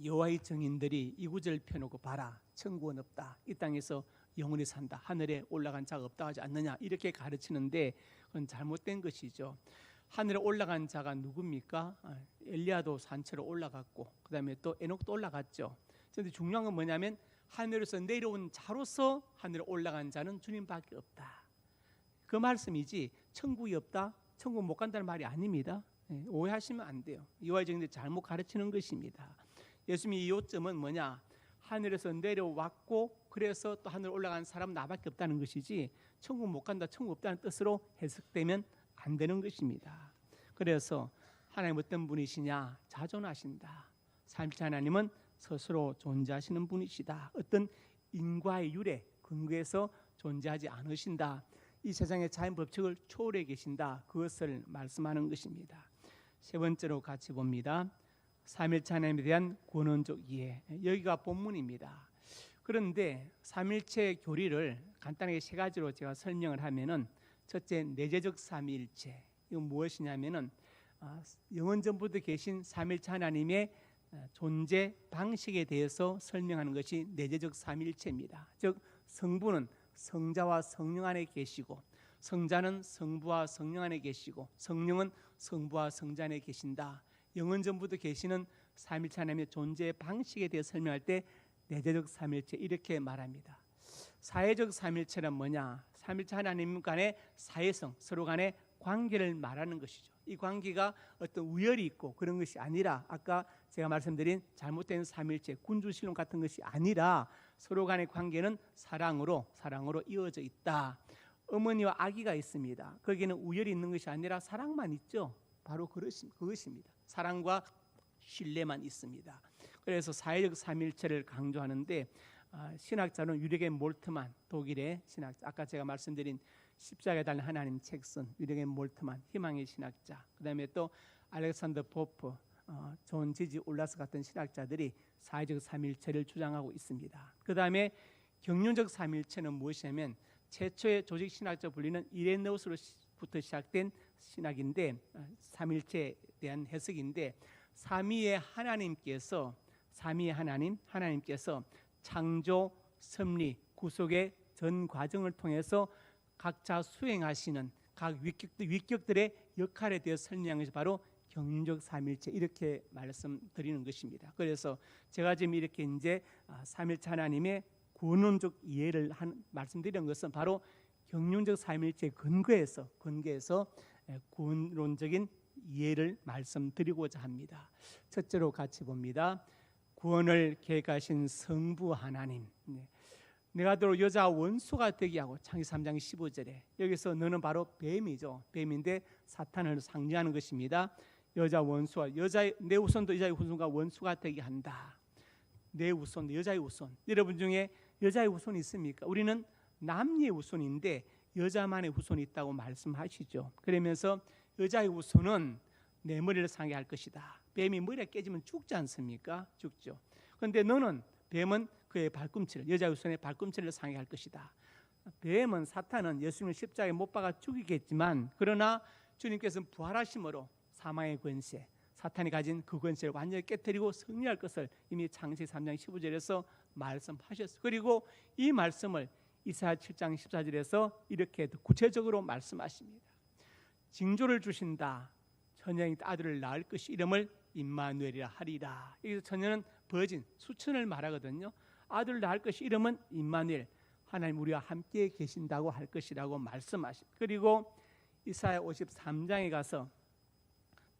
[SPEAKER 1] 여호와의 증인들이 이 구절 펴놓고 봐라. 천국은 없다. 이 땅에서 영원히 산다. 하늘에 올라간 자가 없다 하지 않느냐. 이렇게 가르치는데 그건 잘못된 것이죠. 하늘에 올라간 자가 누굽니까? 엘리야도 산채로 올라갔고 그 다음에 또 에녹도 올라갔죠. 그런데 중요한 건 뭐냐면 하늘에서 내려온 자로서 하늘에 올라간 자는 주님밖에 없다. 그 말씀이지 천국이 없다, 천국 못 간다는 말이 아닙니다. 오해하시면 안 돼요. 여호와의 증인들이 잘못 가르치는 것입니다. 예수님의 요점은 뭐냐? 하늘에서 내려왔고 그래서 또 하늘 올라간 사람 나밖에 없다는 것이지 천국 못 간다, 천국 없다는 뜻으로 해석되면 안 되는 것입니다. 그래서 하나님 어떤 분이시냐? 자존하신다. 삼위일체 하나님은 스스로 존재하시는 분이시다. 어떤 인과의 율에 근거해서 존재하지 않으신다. 이 세상의 자연 법칙을 초월해 계신다. 그것을 말씀하는 것입니다. 세 번째로 같이 봅니다. 삼위일체 하나님에 대한 권원적 이해. 여기가 본문입니다. 그런데 삼위일체 교리를 간단하게 세 가지로 제가 설명을 하면은 첫째, 내재적 삼위일체. 이건 무엇이냐면은 영원 전부터 계신 삼위일체 하나님의 존재 방식에 대해서 설명하는 것이 내재적 삼위일체입니다. 즉 성부는 성자와 성령 안에 계시고 성자는 성부와 성령 안에 계시고 성령은 성부와 성자 안에 계신다. 영원 전부터 계시는 삼위일체 하나님의 존재 방식에 대해 설명할 때 내재적 삼위일체 이렇게 말합니다. 사회적 삼위일체란 뭐냐? 삼위일체 하나님 간의 사회성, 서로 간의 관계를 말하는 것이죠. 이 관계가 어떤 우열이 있고 그런 것이 아니라 아까 제가 말씀드린 잘못된 삼일체 군주신론 같은 것이 아니라 서로 간의 관계는 사랑으로 이어져 있다. 어머니와 아기가 있습니다. 거기에는 우열이 있는 것이 아니라 사랑만 있죠. 바로 그것입니다. 사랑과 신뢰만 있습니다. 그래서 사회적 삼일체를 강조하는데 신학자는 유리겐 몰트만, 독일의 신학자, 아까 제가 말씀드린 십자가에 달린 하나님 책 쓴 유리겐 몰트만, 희망의 신학자, 그다음에 또 알렉산더 포프, 존 지지 올라스 같은 신학자들이 사회적 삼일체를 주장하고 있습니다. 그다음에 경륜적 삼일체는 무엇이냐면 최초의 조직 신학자 불리는 이레네우스로부터 시작된 신학인데 삼일체에 대한 해석인데 삼위의 하나님께서 창조, 섭리, 구속의 전 과정을 통해서 각자 수행하시는 각 위격들의 역할에 대해 설명한 것이 바로 경륜적 삼일체, 이렇게 말씀드리는 것입니다. 그래서 제가 지금 이렇게 이제 삼일체 하나님의 구원론적 이해를 말씀드리는 것은 바로 경륜적 삼일체 근거에서 구원론적인 이해를 말씀드리고자 합니다. 첫째로 같이 봅니다. 구원을 계획하신 성부 하나님. 내가 너로 여자 원수가 되게 하고 창세기 3장 15절에 여기서 너는 바로 뱀이죠. 뱀인데 사탄을 상징하는 것입니다. 여자 원수와 내 후손도 여자의 후손과 원수가 되게 한다. 내 후손, 여자의 후손. 여러분 중에 여자의 후손이 있습니까? 우리는 남녀의 후손인데 여자만의 후손이 있다고 말씀하시죠. 그러면서 여자의 후손은 내 머리를 상하게 할 것이다. 뱀이 머리가 깨지면 죽지 않습니까? 죽죠. 그런데 뱀은 그의 발꿈치를, 여자의 후손의 발꿈치를 상하게 할 것이다. 뱀은, 사탄은 예수님을 십자가에 못 박아 죽이겠지만 그러나 주님께서는 부활하심으로 사망의 권세, 사탄이 가진 그 권세를 완전히 깨뜨리고 승리할 것을 이미 창세기 3장 15절에서 말씀하셨어요. 그리고 이 말씀을 이사야 7장 14절에서 이렇게 구체적으로 말씀하십니다. 징조를 주신다. 처녀의 아들을 낳을 것이 이름을 임마누엘이라 하리라. 여기서 처녀는 버진, 수천을 말하거든요. 아들을 낳을 것이 이름은 임마누엘, 하나님 우리와 함께 계신다고 할 것이라고 말씀하십니다. 그리고 이사야 53장에 가서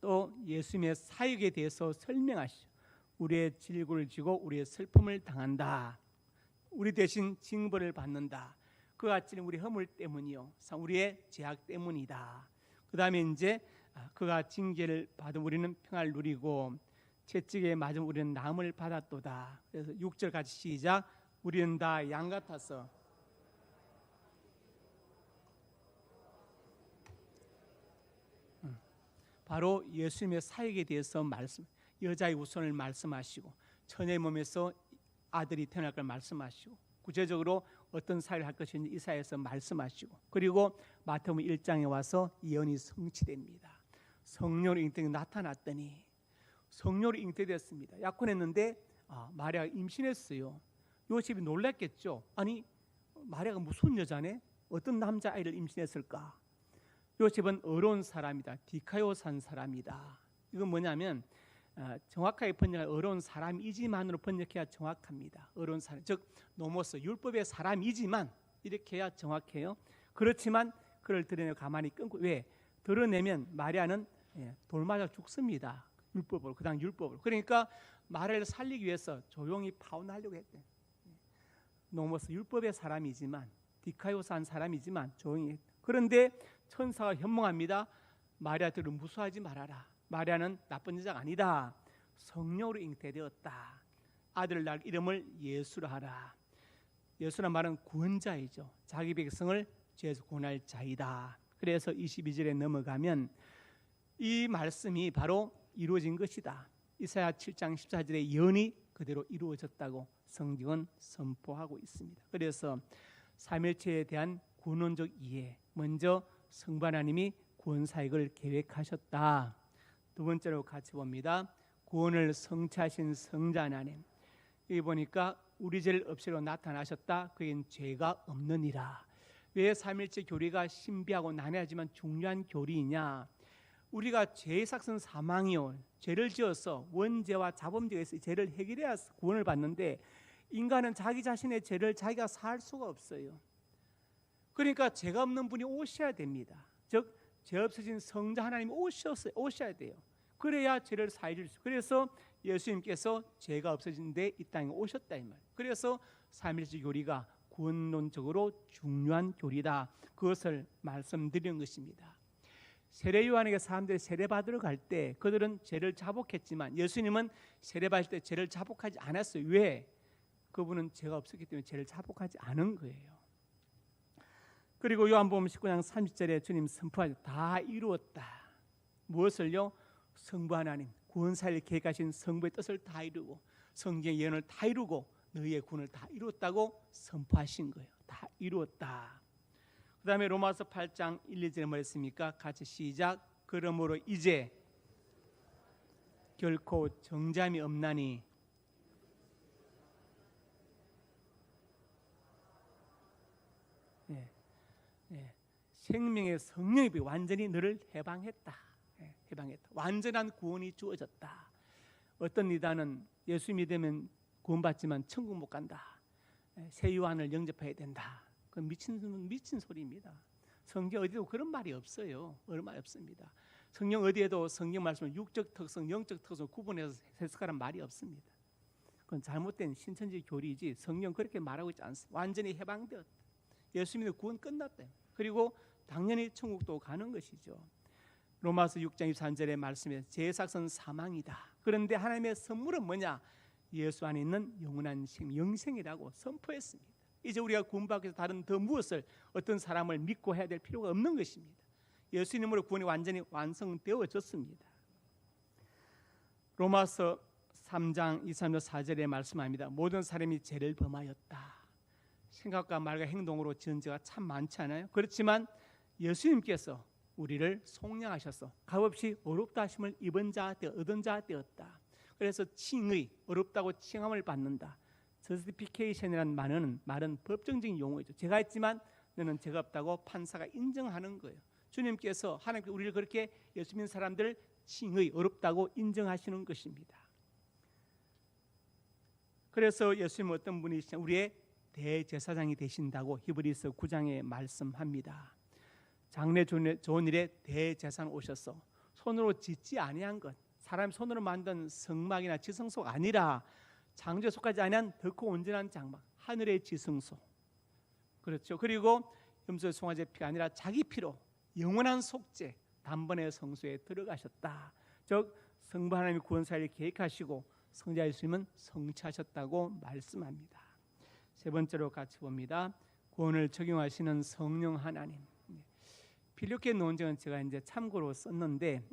[SPEAKER 1] 또 예수님의 사역에 대해서 설명하시죠. 우리의 질고를 지고 우리의 슬픔을 당한다. 우리 대신 징벌을 받는다. 그가 찔린 우리 허물 때문이요, 우리의 죄악 때문이다. 그 다음에 이제 그가 징계를 받은 우리는 평안을 누리고 채찍에 맞은 우리는 남을 받았도다. 그래서 6절 같이 시작. 우리는 다 양 같아서 바로 예수님의 사역에 대해서 여자의 후손을 말씀하시고 처녀의 몸에서 아들이 태어날 걸 말씀하시고 구체적으로 어떤 사역을 할 것인지 이사야에서 말씀하시고 그리고 마태복음 1장에 와서 예언이 성취됩니다. 성령으로 잉태되어 나타났더니 성령으로 잉태되었습니다. 약혼했는데 마리아가 임신했어요. 요셉이 놀랐겠죠. 아니 마리아가 무슨 여자네? 어떤 남자아이를 임신했을까? 요셉은 어려운 사람이다. 디카요 산 사람이다. 이건 뭐냐면 정확하게 번역할 어려운 사람이지만으로 번역해야 정확합니다. 어려운 사람, 즉 노모스, 율법의 사람이지만 이렇게 해야 정확해요. 그렇지만 그를 드러내고 가만히 끊고, 왜? 드러내면 마리아는 돌 맞아 죽습니다. 율법으로, 그 당시 율법으로. 그러니까 마리아를 살리기 위해서 조용히 파혼하려고 했대. 노모스, 율법의 사람이지만, 디카요산 사람이지만 조용히 했대. 그런데 천사가 현몽합니다. 마리아들을 무수하지 말아라. 마리아는 나쁜 여자가 아니다. 성령으로 잉태되었다. 아들을 낳을 이름을 예수라 하라. 예수란 말은 구원자이죠. 자기 백성을 죄에서 구원할 자이다. 그래서 22절에 넘어가면 이 말씀이 바로 이루어진 것이다. 이사야 7장 14절의 예언이 그대로 이루어졌다고 성경은 선포하고 있습니다. 그래서 삼일체에 대한 구원론적 이해, 먼저 성부 하나님이 구원 사역을 계획하셨다. 두 번째로 같이 봅니다. 구원을 성취하신 성자 하나님. 여기 보니까 우리 죄를 없애로 나타나셨다. 그엔 죄가 없느니라. 왜 삼일체 교리가 신비하고 난해하지만 중요한 교리이냐? 우리가 죄의 삭은 사망이요, 죄를 지어서 원죄와 자범죄에서 죄를 해결해야 구원을 받는데 인간은 자기 자신의 죄를 자기가 살 수가 없어요. 그러니까 죄가 없는 분이 오셔야 됩니다. 즉 죄 없으신 성자 하나님이 오셔야 돼요. 그래야 죄를 사해 줄 수 있어요. 그래서 예수님께서 죄가 없어진 데 이 땅에 오셨다 이 말. 그래서 삼일체 교리가 구원론적으로 중요한 교리다. 그것을 말씀드린 것입니다. 세례 요한에게 사람들이 세례 받으러 갈 때 그들은 죄를 자복했지만 예수님은 세례 받을 때 죄를 자복하지 않았어요. 왜? 그분은 죄가 없었기 때문에 죄를 자복하지 않은 거예요. 그리고 요한복음 19장 30절에 주님 선포하죠. 다 이루었다. 무엇을요? 성부 하나님 구원사를 계획하신 성부의 뜻을 다 이루고 성경의 예언을 다 이루고 너희의 구원을 다 이루었다고 선포하신 거예요. 다 이루었다. 그 다음에 로마서 8장 1, 2절에 뭐랬습니까? 같이 시작. 그러므로 이제 결코 정잠이 없나니 생명의 성령이 완전히 너를 해방했다. 해방했다. 완전한 구원이 주어졌다. 어떤 이단은 예수 믿으면 구원받지만 천국 못 간다. 새 요한을 영접해야 된다. 그건 미친 소리입니다. 성경 어디도 그런 말이 없어요. 그런 말이 없습니다. 성경 어디에도 성경 말씀을 육적 특성, 영적 특성 구분해서 해석하는 말이 없습니다. 그건 잘못된 신천지 교리이지 성경 그렇게 말하고 있지 않습니다. 완전히 해방되었다. 예수 믿는 구원 끝났다. 그리고 당연히 천국도 가는 것이죠. 로마서 6장 23절의 말씀에 죄의 삭은 사망이다. 그런데 하나님의 선물은 뭐냐? 예수 안에 있는 영원한 영생이라고 선포했습니다. 이제 우리가 구원받기 위해서 다른 더 무엇을 어떤 사람을 믿고 해야 될 필요가 없는 것입니다. 예수님으로 구원이 완전히 완성되어졌습니다. 로마서 3장 2, 3절 4절에 말씀합니다. 모든 사람이 죄를 범하였다. 생각과 말과 행동으로 지은 죄가 참 많지 않아요? 그렇지만 예수님께서 우리를 속량하셔서 값없이 어렵다 하심을 입은 자 얻은 자 되었다. 그래서 칭의, 어렵다고 칭함을 받는다. 저스티피케이션이라는 말은 법정적인 용어이죠. 죄가 있지만 너는 죄가 없다고 판사가 인정하는 거예요. 주님께서 하나님께서 우리를 그렇게 예수 믿는 사람들을 칭의, 어렵다고 인정하시는 것입니다. 그래서 예수님은 어떤 분이시냐? 우리의 대제사장이 되신다고 히브리서 9장에 말씀합니다. 장래 좋은 일에 대제사장 오셔서 손으로 짓지 아니한 것, 사람이 손으로 만든 성막이나 지성소가 아니라 창조에 속하지 아니한 덜고 온전한 장막, 하늘의 지성소. 그렇죠. 그리고 염소의 송아지의 피가 아니라 자기 피로 영원한 속죄, 단번에 성소에 들어가셨다. 즉 성부 하나님이 구원사를 계획하시고 성자 예수님은 성취하셨다고 말씀합니다. 세 번째로 같이 봅니다. 구원을 적용하시는 성령 하나님. 필요케 논쟁은 제가 이제 참고로 썼는데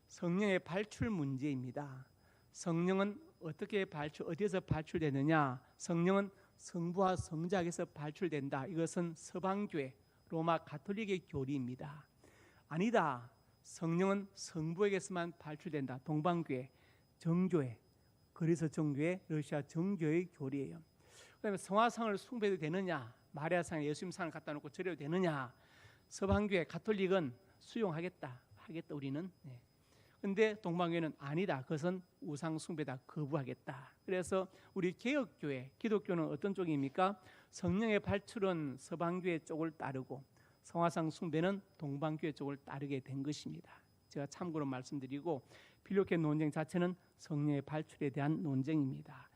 [SPEAKER 1] 성령의 발출 문제입니다. 성령은 어떻게 어디에서 발출되느냐? 성령은 성부와 성자에게서 발출된다. 이것은 서방교회 로마 가톨릭의 교리입니다. 아니다. 성령은 성부에게서만 발출된다. 동방교회, 정교회, 그리스 정교회, 러시아 정교회의 교리예요. 그다음에 성화상을 숭배해도 되느냐? 마리아상에 예수님상을 갖다 놓고 드려도 되느냐? 서방교회 가톨릭은 수용하겠다. 하겠다 우리는. 근데 동방교회는 아니다. 그것은 우상 숭배다. 거부하겠다. 그래서 우리 개혁교회, 기독교는 어떤 쪽입니까? 성령의 발출은 서방교회 쪽을 따르고 성화상 숭배는 동방교회 쪽을 따르게 된 것입니다. 제가 참고로 말씀드리고 필요케 논쟁 자체는 성령의 발출에 대한 논쟁입니다.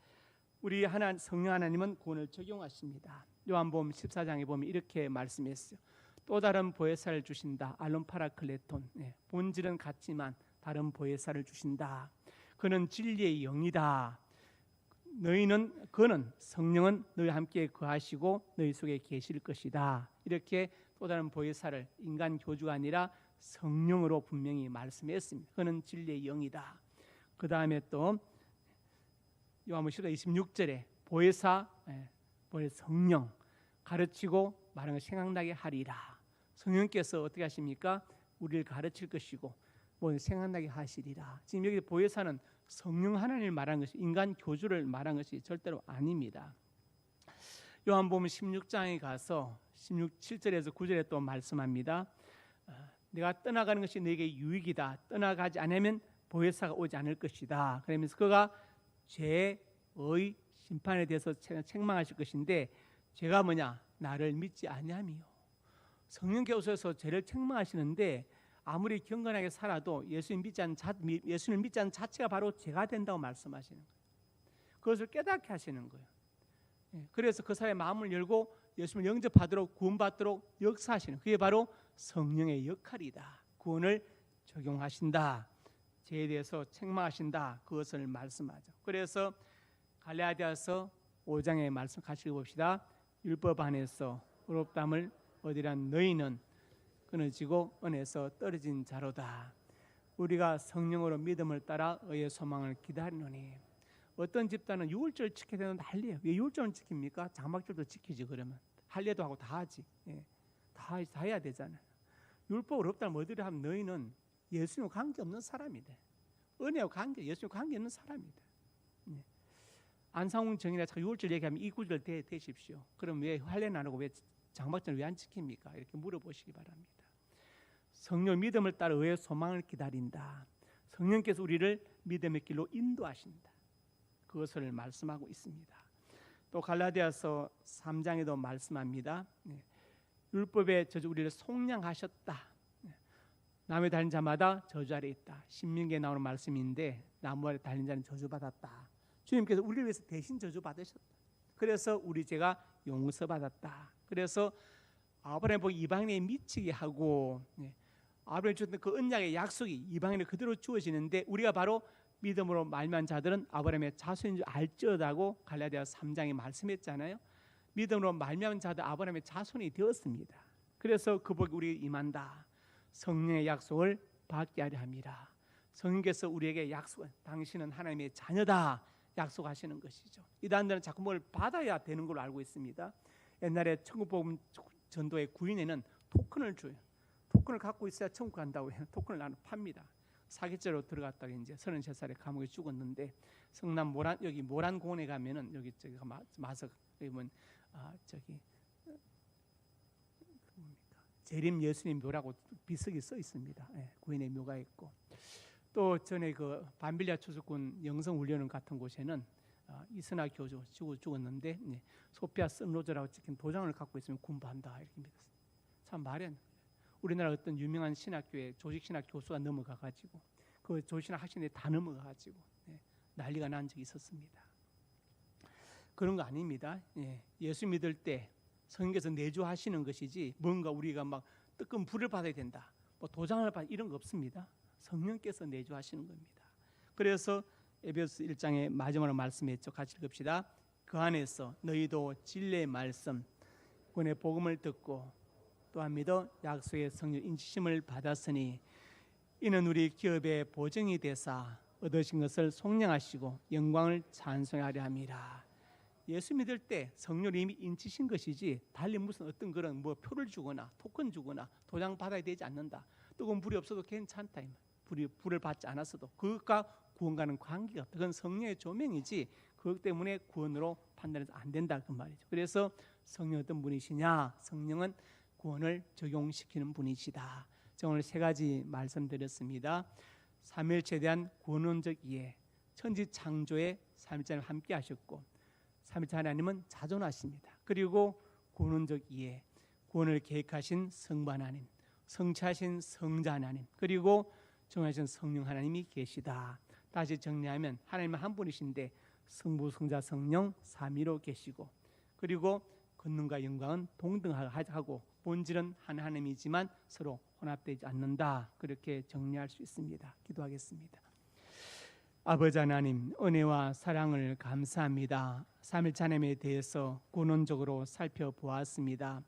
[SPEAKER 1] 우리 성령 하나님은 구원을 적용하십니다. 요한복음 14장에 보면 이렇게 말씀했어요. 또 다른 보혜사를 주신다. 알론 파라클레톤. 본질은 같지만 다른 보혜사를 주신다. 그는 진리의 영이다. 그는 성령은 너희와 함께 거하시고 너희 속에 계실 것이다. 이렇게 또 다른 보혜사를 인간 교주가 아니라 성령으로 분명히 말씀했습니다. 그는 진리의 영이다. 그 다음에 또 요한복음 26절에 보혜사 성령 가르치고 말하는 걸 생각나게 하리라. 성령께서 어떻게 하십니까? 우리를 가르칠 것이고 생각나게 하시리라. 지금 여기 보혜사는 성령 하나님을 말한 것이 인간 교주를 말한 것이 절대로 아닙니다. 요한복음 16장에 가서 7절에서 9절에 또 말씀합니다. 내가 떠나가는 것이 너에게 유익이다. 떠나가지 않으면 보혜사가 오지 않을 것이다. 그러면서 그가 죄의 심판에 대해서 책망하실 것인데 죄가 뭐냐? 나를 믿지 아니함이요. 성령께서 오셔서 죄를 책망하시는데 아무리 경건하게 살아도 예수님을 믿지 않는 자체가 바로 죄가 된다고 말씀하시는 거예요. 그것을 깨닫게 하시는 거예요. 그래서 그 사람의 마음을 열고 예수님을 영접하도록 구원받도록 역사하시는, 그게 바로 성령의 역할이다. 구원을 적용하신다. 죄에 대해서 책망하신다. 그것을 말씀하죠. 그래서 갈라디아서 5장의 말씀 같이 읽어봅시다. 율법 안에서 의롭다함을 얻으란 너희는 끊어지고 은혜에서 떨어진 자로다. 우리가 성령으로 믿음을 따라 의의 소망을 기다리노니. 어떤 집단은 6월절 지켜야 되는 난리예요. 왜 6월절은 지킵니까? 장막절도 지키지. 그러면 할례도 하고 다 하지. 다 해야 되잖아요. 율법 어렵다면 어디를 하면 너희는 예수님과 관계없는 사람이다. 은혜와 관계, 예수님과 관계없는 사람이다. 안상훈 정이나 6월절 얘기하면 이 구절 되십시오. 그럼 왜 할례는 안 하고 왜 장막절을 왜 안 지킵니까? 이렇게 물어보시기 바랍니다. 성령 믿음을 따라 의의 소망을 기다린다. 성령께서 우리를 믿음의 길로 인도하신다. 그것을 말씀하고 있습니다. 또 갈라디아서 3장에도 말씀합니다. 율법의 저주 우리를 속량하셨다. 나무에 달린 자마다 저주 아래 있다. 신명기에 나오는 말씀인데 나무 아래 달린 자는 저주받았다. 주님께서 우리를 위해서 대신 저주받으셨다. 그래서 우리 죄가 용서받았다. 그래서 아브라함 보고 이방인에 미치게 하고 아브라함이 줬던 그 언약의 약속이 이방인에 그대로 주어지는데 우리가 바로 믿음으로 말미암은 자들은 아브라함의 자손인 줄 알지어다고 갈라디아서 3장에 말씀했잖아요. 믿음으로 말미암은 자들 아브라함의 자손이 되었습니다. 그래서 그 복이 우리에게 임한다. 성령의 약속을 받게 하려 함이라. 성령께서 우리에게 약속을, 당신은 하나님의 자녀다 약속하시는 것이죠. 이단들은 자꾸 뭘 받아야 되는 걸로 알고 있습니다. 옛날에 천국복음 전도의 구인에는 토큰을 줘요. 토큰을 갖고 있어야 천국 간다고 해요. 토큰을 나는 팝니다. 사기죄로 들어갔다가 이제 33살에 감옥에 죽었는데 성남 모란 공원에 가면은 여기 저기 마석 보면 저기 재림 예수님 묘라고 비석이 써 있습니다. 구인의 묘가 있고 또 전에 그 반빌리아 추수꾼 영성 훈련원 같은 곳에는 이스나 교주 죽었는데 소피아 선로저라고 찍힌 도장을 갖고 있으면 군부한다 이렇게 믿었어요. 참 말이 안 돼요. 우리나라 어떤 유명한 신학교에 조직신학 교수가 넘어가가지고 그 조직신학 학생들이 다 넘어가가지고 난리가 난 적이 있었습니다. 그런 거 아닙니다. 예수 믿을 때 성령께서 내주하시는 것이지 뭔가 우리가 막 뜨거운 불을 받아야 된다, 뭐 도장을 받아 이런 거 없습니다. 성령께서 내주하시는 겁니다. 그래서 에베소서 1장의 마지막으로 말씀했죠. 같이 읽읍시다. 그 안에서 너희도 진리의 말씀 구원의 복음을 듣고 또한 믿어 약속의 성령 인치심을 받았으니 이는 우리 기업의 보증이 되사 얻으신 것을 속량하시고 영광을 찬송하려 함이라. 예수 믿을 때 성령이 이미 인치신 것이지 달리 무슨 어떤 그런 뭐 표를 주거나 토큰 주거나 도장 받아야 되지 않는다. 뜨거운 불이 없어도 괜찮다. 불을 받지 않았어도 그것과 구원과는 관계가 없다. 그건 성령의 조명이지 그것 때문에 구원으로 판단해서 안 된다 그 말이죠. 그래서 성령 어떤 분이시냐? 성령은 구원을 적용시키는 분이시다. 제가 오늘 세 가지 말씀드렸습니다. 삼일체에 대한 구원론적 이해, 천지 창조에 삼일체는 함께 하셨고 삼일체 하나님은 자존하십니다. 그리고 구원론적 이해, 구원을 계획하신 성부 하나님, 성취하신 성자 하나님, 그리고 정하신 성령 하나님이 계시다. 다시 정리하면 하나님은 한 분이신데 성부, 성자, 성령 삼위로 계시고 그리고 권능과 영광은 동등하고 본질은 한 하나님이지만 서로 혼합되지 않는다. 그렇게 정리할 수 있습니다. 기도하겠습니다. 아버지 하나님, 은혜와 사랑을 감사합니다. 삼일체 하나님에 대해서 근원적으로 살펴보았습니다.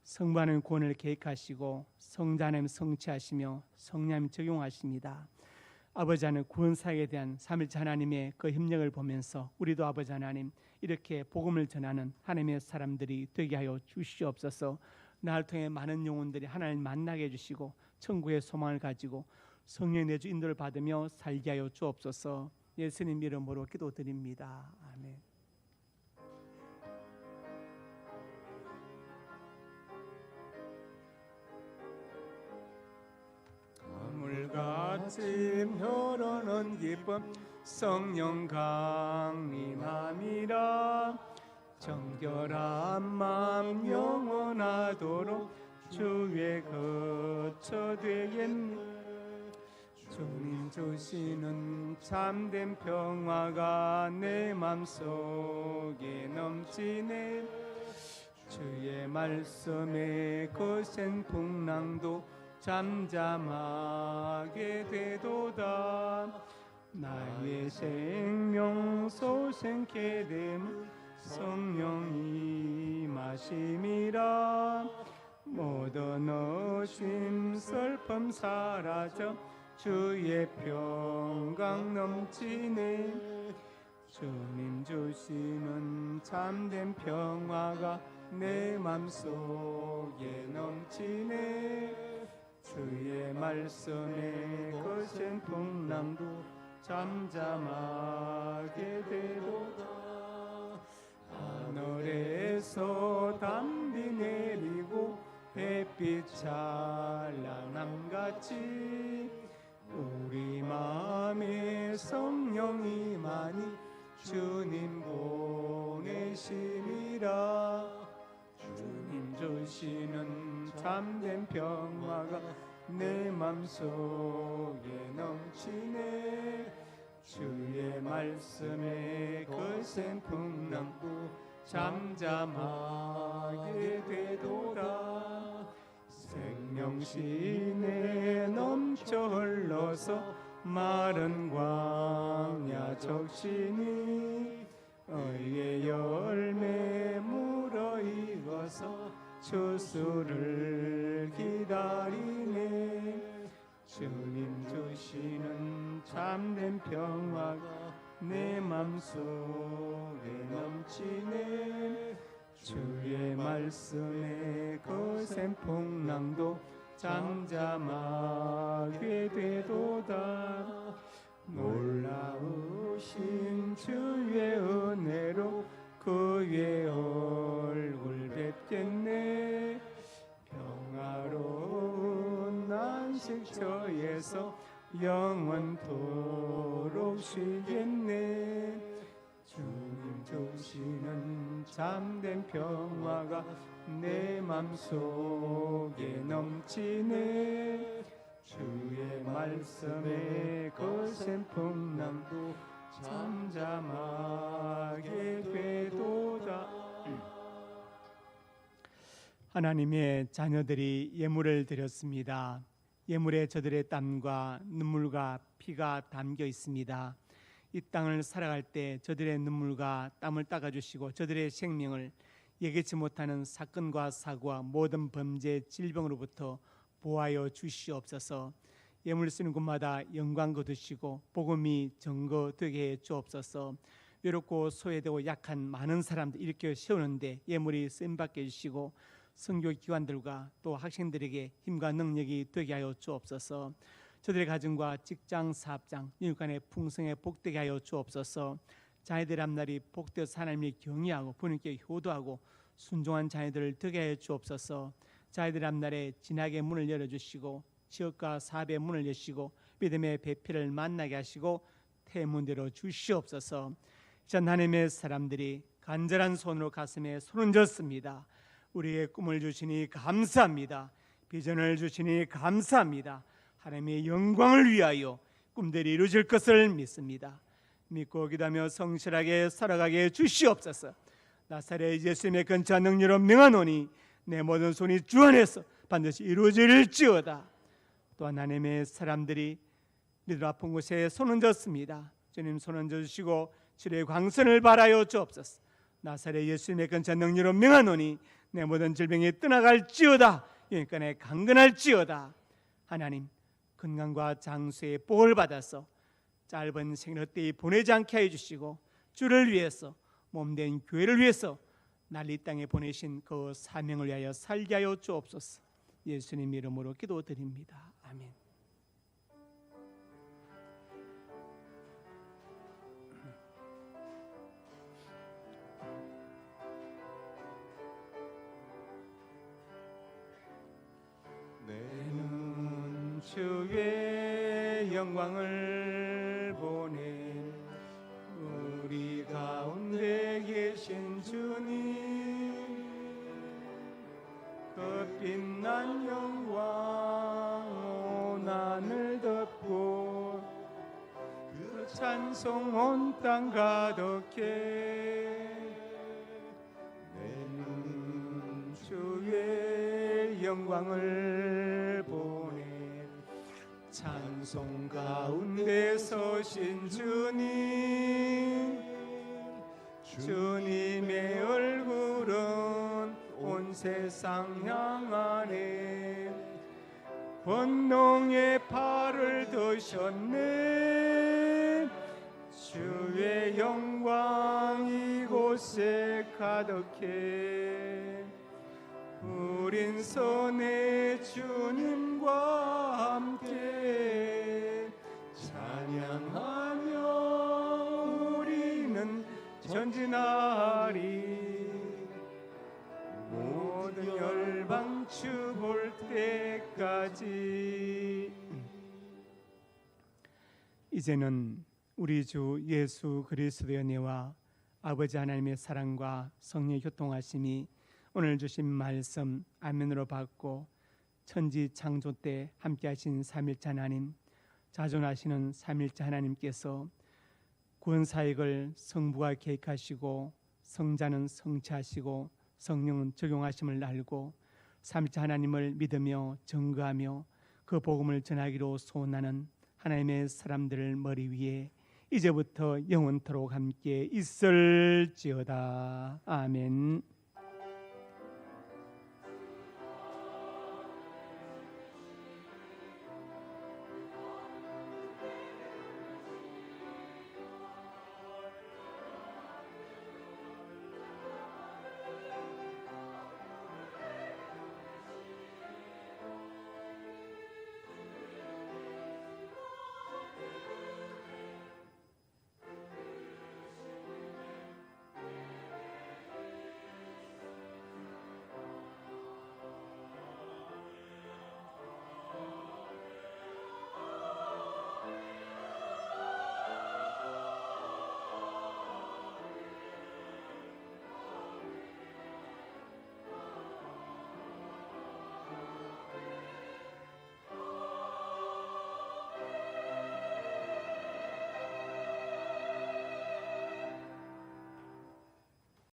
[SPEAKER 1] 성부 하나님 구원을 계획하시고 성자 하나님 성취하시며 성령 하나님 적용하십니다. 아버지 하나님 구원사역에 대한 삼일체 하나님의 그 협력을 보면서 우리도 아버지 하나님 이렇게 복음을 전하는 하나님의 사람들이 되게 하여 주시옵소서. 나를 통해 많은 영혼들이 하나님을 만나게 해주시고 천국의 소망을 가지고 성령의 내주 인도를 받으며 살게 하여 주옵소서. 예수님 이름으로 기도드립니다. 아멘. 가물같이 흐르는 기쁨 성령 강림함이라. 정결한 마음 영원하도록 주의 것 거처되겠네. 주님 주시는 참된 평화가 내 맘속에 넘치네. 주의 말씀에 거센 풍랑도 잠잠하게 되도다. 나의 생명 소생케 됨 성령이 마심이라. 모든 의심 슬픔 사라져 주의 평강 넘치네. 주님 주시는 참된 평화가 내 맘속에 넘치네. 주의 말씀에 거센 풍랑도 잠잠하게 되도다. 하늘에서 담비 내리고 햇빛 찬란함같이 우리 마음에 성령이 많이 주님 보내심이라. 주님 주시는 참된 평화가 내 맘속에 넘치네. 주의 말씀에 거센 풍랑도 잠잠하게 되도다. 생명신에 넘쳐 흘러서 마른 광야 적시니 의의 열매 물어 익어서 추수를 기다리네. 주님 주시는 참된 평화가 내 맘속에 넘치네. 주의 말씀에 거센 풍랑도 잠잠하게 되도다. 놀라우신 주의 은혜로 그의 얼굴 뵙겠네. 평화로운 안식처에서 영원토록 쉬겠네. 주님 주시는 참된 평화가 내 맘속에 넘치네. 주의 말씀에 거센 풍랑도 잠잠하게 되도다. 하나님의 자녀들이 예물을 드렸습니다. 예물에 저들의 땀과 눈물과 피가 담겨 있습니다. 이 땅을 살아갈 때 저들의 눈물과 땀을 닦아주시고 저들의 생명을 예기치 못하는 사건과 사고와 모든 범죄 질병으로부터 보호하여 주시옵소서. 예물 쓰는 곳마다 영광 거두시고 복음이 증거되게 해 주옵소서. 외롭고 소외되고 약한 많은 사람들 일으켜 세우는데 예물이 쓰임받게 해주시고 선교 기관들과 또 학생들에게 힘과 능력이 되게 하여 주옵소서. 저들의 가정과 직장, 사업장, 인간의 풍성에 복되게 하여 주옵소서. 자녀들 앞날이 복되어서 하나님을 경외하고 부모님께 효도하고 순종한 자녀들을 되게 하여 주옵소서. 자녀들 앞날에 진학의 문을 열어주시고 지역과 사업의 문을 여시고 믿음의 배필을 만나게 하시고 태문대로 주시옵소서. 전 하나님의 사람들이 간절한 손으로 가슴에 손을 얹었습니다. 우리에게 꿈을 주시니 감사합니다. 비전을 주시니 감사합니다. 하나님의 영광을 위하여 꿈들이 이루어질 것을 믿습니다. 믿고 기도하며 성실하게 살아가게 해 주시옵소서. 나사렛 예수님의 근처 능력으로 명하노니 내 모든 손이 주 안에서 반드시 이루어질지어다. 또한 하나님의 사람들이 믿음 아픈 곳에 손 얹었습니다. 주님 손 얹어주시고 치료의 광선을 발하여 주옵소서. 나사렛 예수님의 근처 능력으로 명하노니 내 모든 질병이 떠나갈지어다. 영육간에 강건할지어다. 하나님 건강과 장수의 복을 받아서 짧은 생애 때 보내지 않게 해주시고 주를 위해서 몸된 교회를 위해서 날 이 땅에 보내신 그 사명을 위하여 살게 하여 주옵소서. 예수님 이름으로 기도드립니다. 아멘. 내는 주의 영광을 보내 우리 가운데 계신 주님 그 빛난 영광 부르고 그 찬송 온 땅 가득해
[SPEAKER 2] 내는
[SPEAKER 1] 주의 영광을 보내 찬송 가운데 서신 주님 주님의 얼굴은 온 세상 향하네 권능의 팔을 드셨네 주의 영광 이곳에 가득해 우린 선의 주님과 함께 찬양하며 우리는 전진하리 모든 열방 주 볼 때까지. 이제는 우리 주 예수 그리스도의 은혜와 아버지 하나님의 사랑과 성령의 교통하심이 오늘 주신 말씀 아멘으로 받고 천지 창조 때 함께하신 삼일째 하나님, 자존하시는 삼일째 하나님께서 구원 사역을 성부가 계획하시고 성자는 성취하시고 성령은 적용하심을 알고 삼일째 하나님을 믿으며 증거하며 그 복음을 전하기로 소원하는 하나님의 사람들을 머리 위에 이제부터 영원토록 함께 있을지어다. 아멘.